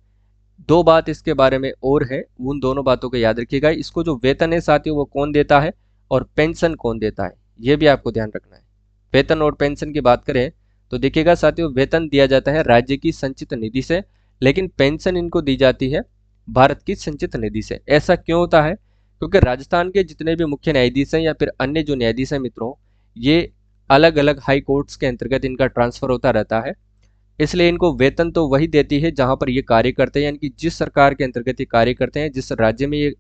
दो बात इसके बारे में और है, उन दोनों बातों को याद रखिएगा। इसको जो वेतन है साथियों वो कौन देता है और पेंशन कौन देता है, ये भी आपको ध्यान रखना है। वेतन और पेंशन की बात करें तो देखिएगा साथियों वेतन दिया जाता है राज्य की संचित निधि से, लेकिन पेंशन इनको दी जाती है भारत की संचित निधि से। ऐसा क्यों होता है, क्योंकि राजस्थान के जितने भी मुख्य न्यायाधीश हैं या फिर अन्य जो न्यायाधीश हैं मित्रों, ये अलग अलग हाई कोर्ट्स के अंतर्गत इनका ट्रांसफर होता रहता है, इसलिए इनको वेतन तो वही देती है जहां पर ये कार्य करते हैं, यानी कि जिस सरकार के अंतर्गत ये कार्य करते हैं, जिस राज्य में ये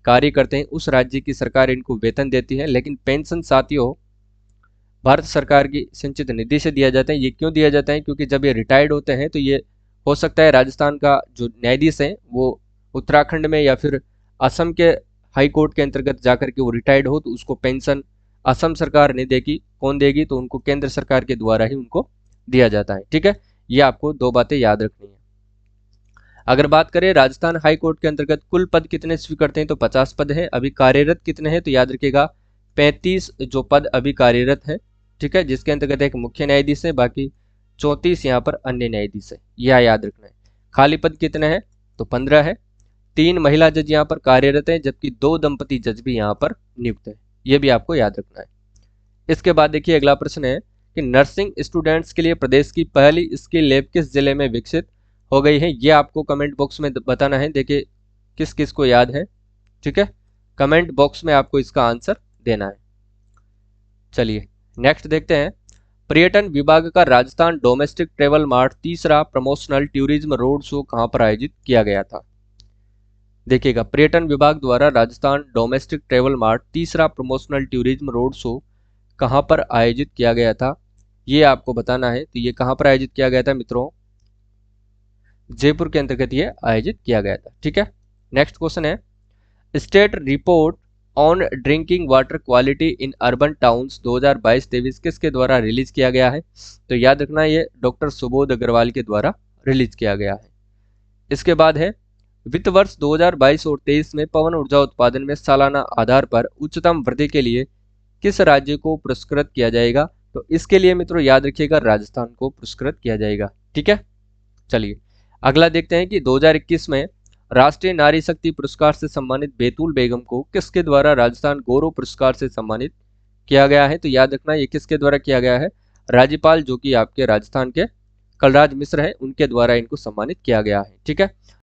कार्य करते हैं उस राज्य की सरकार इनको वेतन देती है। लेकिन पेंशन साथियों भारत सरकार की संचित निधि से दिया जाता है। ये क्यों दिया जाता है, क्योंकि जब ये रिटायर्ड होते हैं तो ये हो सकता है राजस्थान का जो न्यायाधीश है वो उत्तराखंड में या फिर असम के हाई कोर्ट के अंतर्गत जाकर के वो रिटायर्ड हो, तो उसको पेंशन असम सरकार नहीं देगी, कौन देगी, तो उनको केंद्र सरकार के द्वारा ही उनको दिया जाता है। ठीक है, ये आपको दो बातें याद रखनी है। अगर बात करें राजस्थान हाई कोर्ट के अंतर्गत कुल पद कितने स्वीकृत हैं, तो 50 पद हैं। अभी कार्यरत कितने हैं, तो याद रखिएगा 35 जो पद अभी कार्यरत हैं। ठीक है, जिसके अंतर्गत एक मुख्य न्यायाधीश है, बाकी 34 यहाँ पर अन्य न्यायाधीश है, यह याद रखना है। खाली पद कितने हैं, तो 15 है। 3 महिला जज यहाँ पर कार्यरत हैं, जबकि 2 दंपति जज भी यहाँ पर नियुक्त है, यह भी आपको याद रखना है। इसके बाद देखिए अगला प्रश्न है कि नर्सिंग स्टूडेंट्स के लिए प्रदेश की पहली स्किल लैब किस जिले में विकसित हो गई है, ये आपको कमेंट बॉक्स में बताना है। देखिए किस किस को याद है, ठीक है, कमेंट बॉक्स में आपको इसका आंसर देना है। चलिए नेक्स्ट देखते हैं, पर्यटन विभाग का राजस्थान डोमेस्टिक ट्रेवल मार्ट तीसरा प्रमोशनल टूरिज्म रोड शो कहां पर आयोजित किया गया था। देखिएगा पर्यटन विभाग द्वारा राजस्थान डोमेस्टिक ट्रेवल मार्ट तीसरा प्रमोशनल टूरिज्म रोड शो कहां पर आयोजित किया गया था, ये आपको बताना है। तो ये कहां पर आयोजित किया गया था मित्रों, जयपुर के अंतर्गत ये आयोजित किया गया था। ठीक है, नेक्स्ट क्वेश्चन है, state report on drinking water quality in urban towns 2022-23 किसके द्वारा रिलीज किया गया है, तो याद रखना ये डॉक्टर सुबोध अग्रवाल के द्वारा रिलीज किया गया है। इसके बाद है, वित्त वर्ष 2022 और 23 में पवन ऊर्जा उत्पादन में सालाना आधार पर उच्चतम वृद्धि के लिए किस राज्य को पुरस्कृत किया जाएगा, तो इसके लिए मित्रों याद रखिएगा राजस्थान को पुरस्कृत किया जाएगा। ठीक है, चलिए अगला देखते हैं कि 2021 में राष्ट्रीय नारी शक्ति पुरस्कार से सम्मानित बैतूल बेगम को किसके द्वारा राजस्थान गौरव पुरस्कार से सम्मानित किया गया है, तो याद रखना ये किसके द्वारा किया गया है, राज्यपाल जो कि आपके राजस्थान के कलराज मिश्र है, उनके द्वारा इनको सम्मानित किया गया है। ठीक है।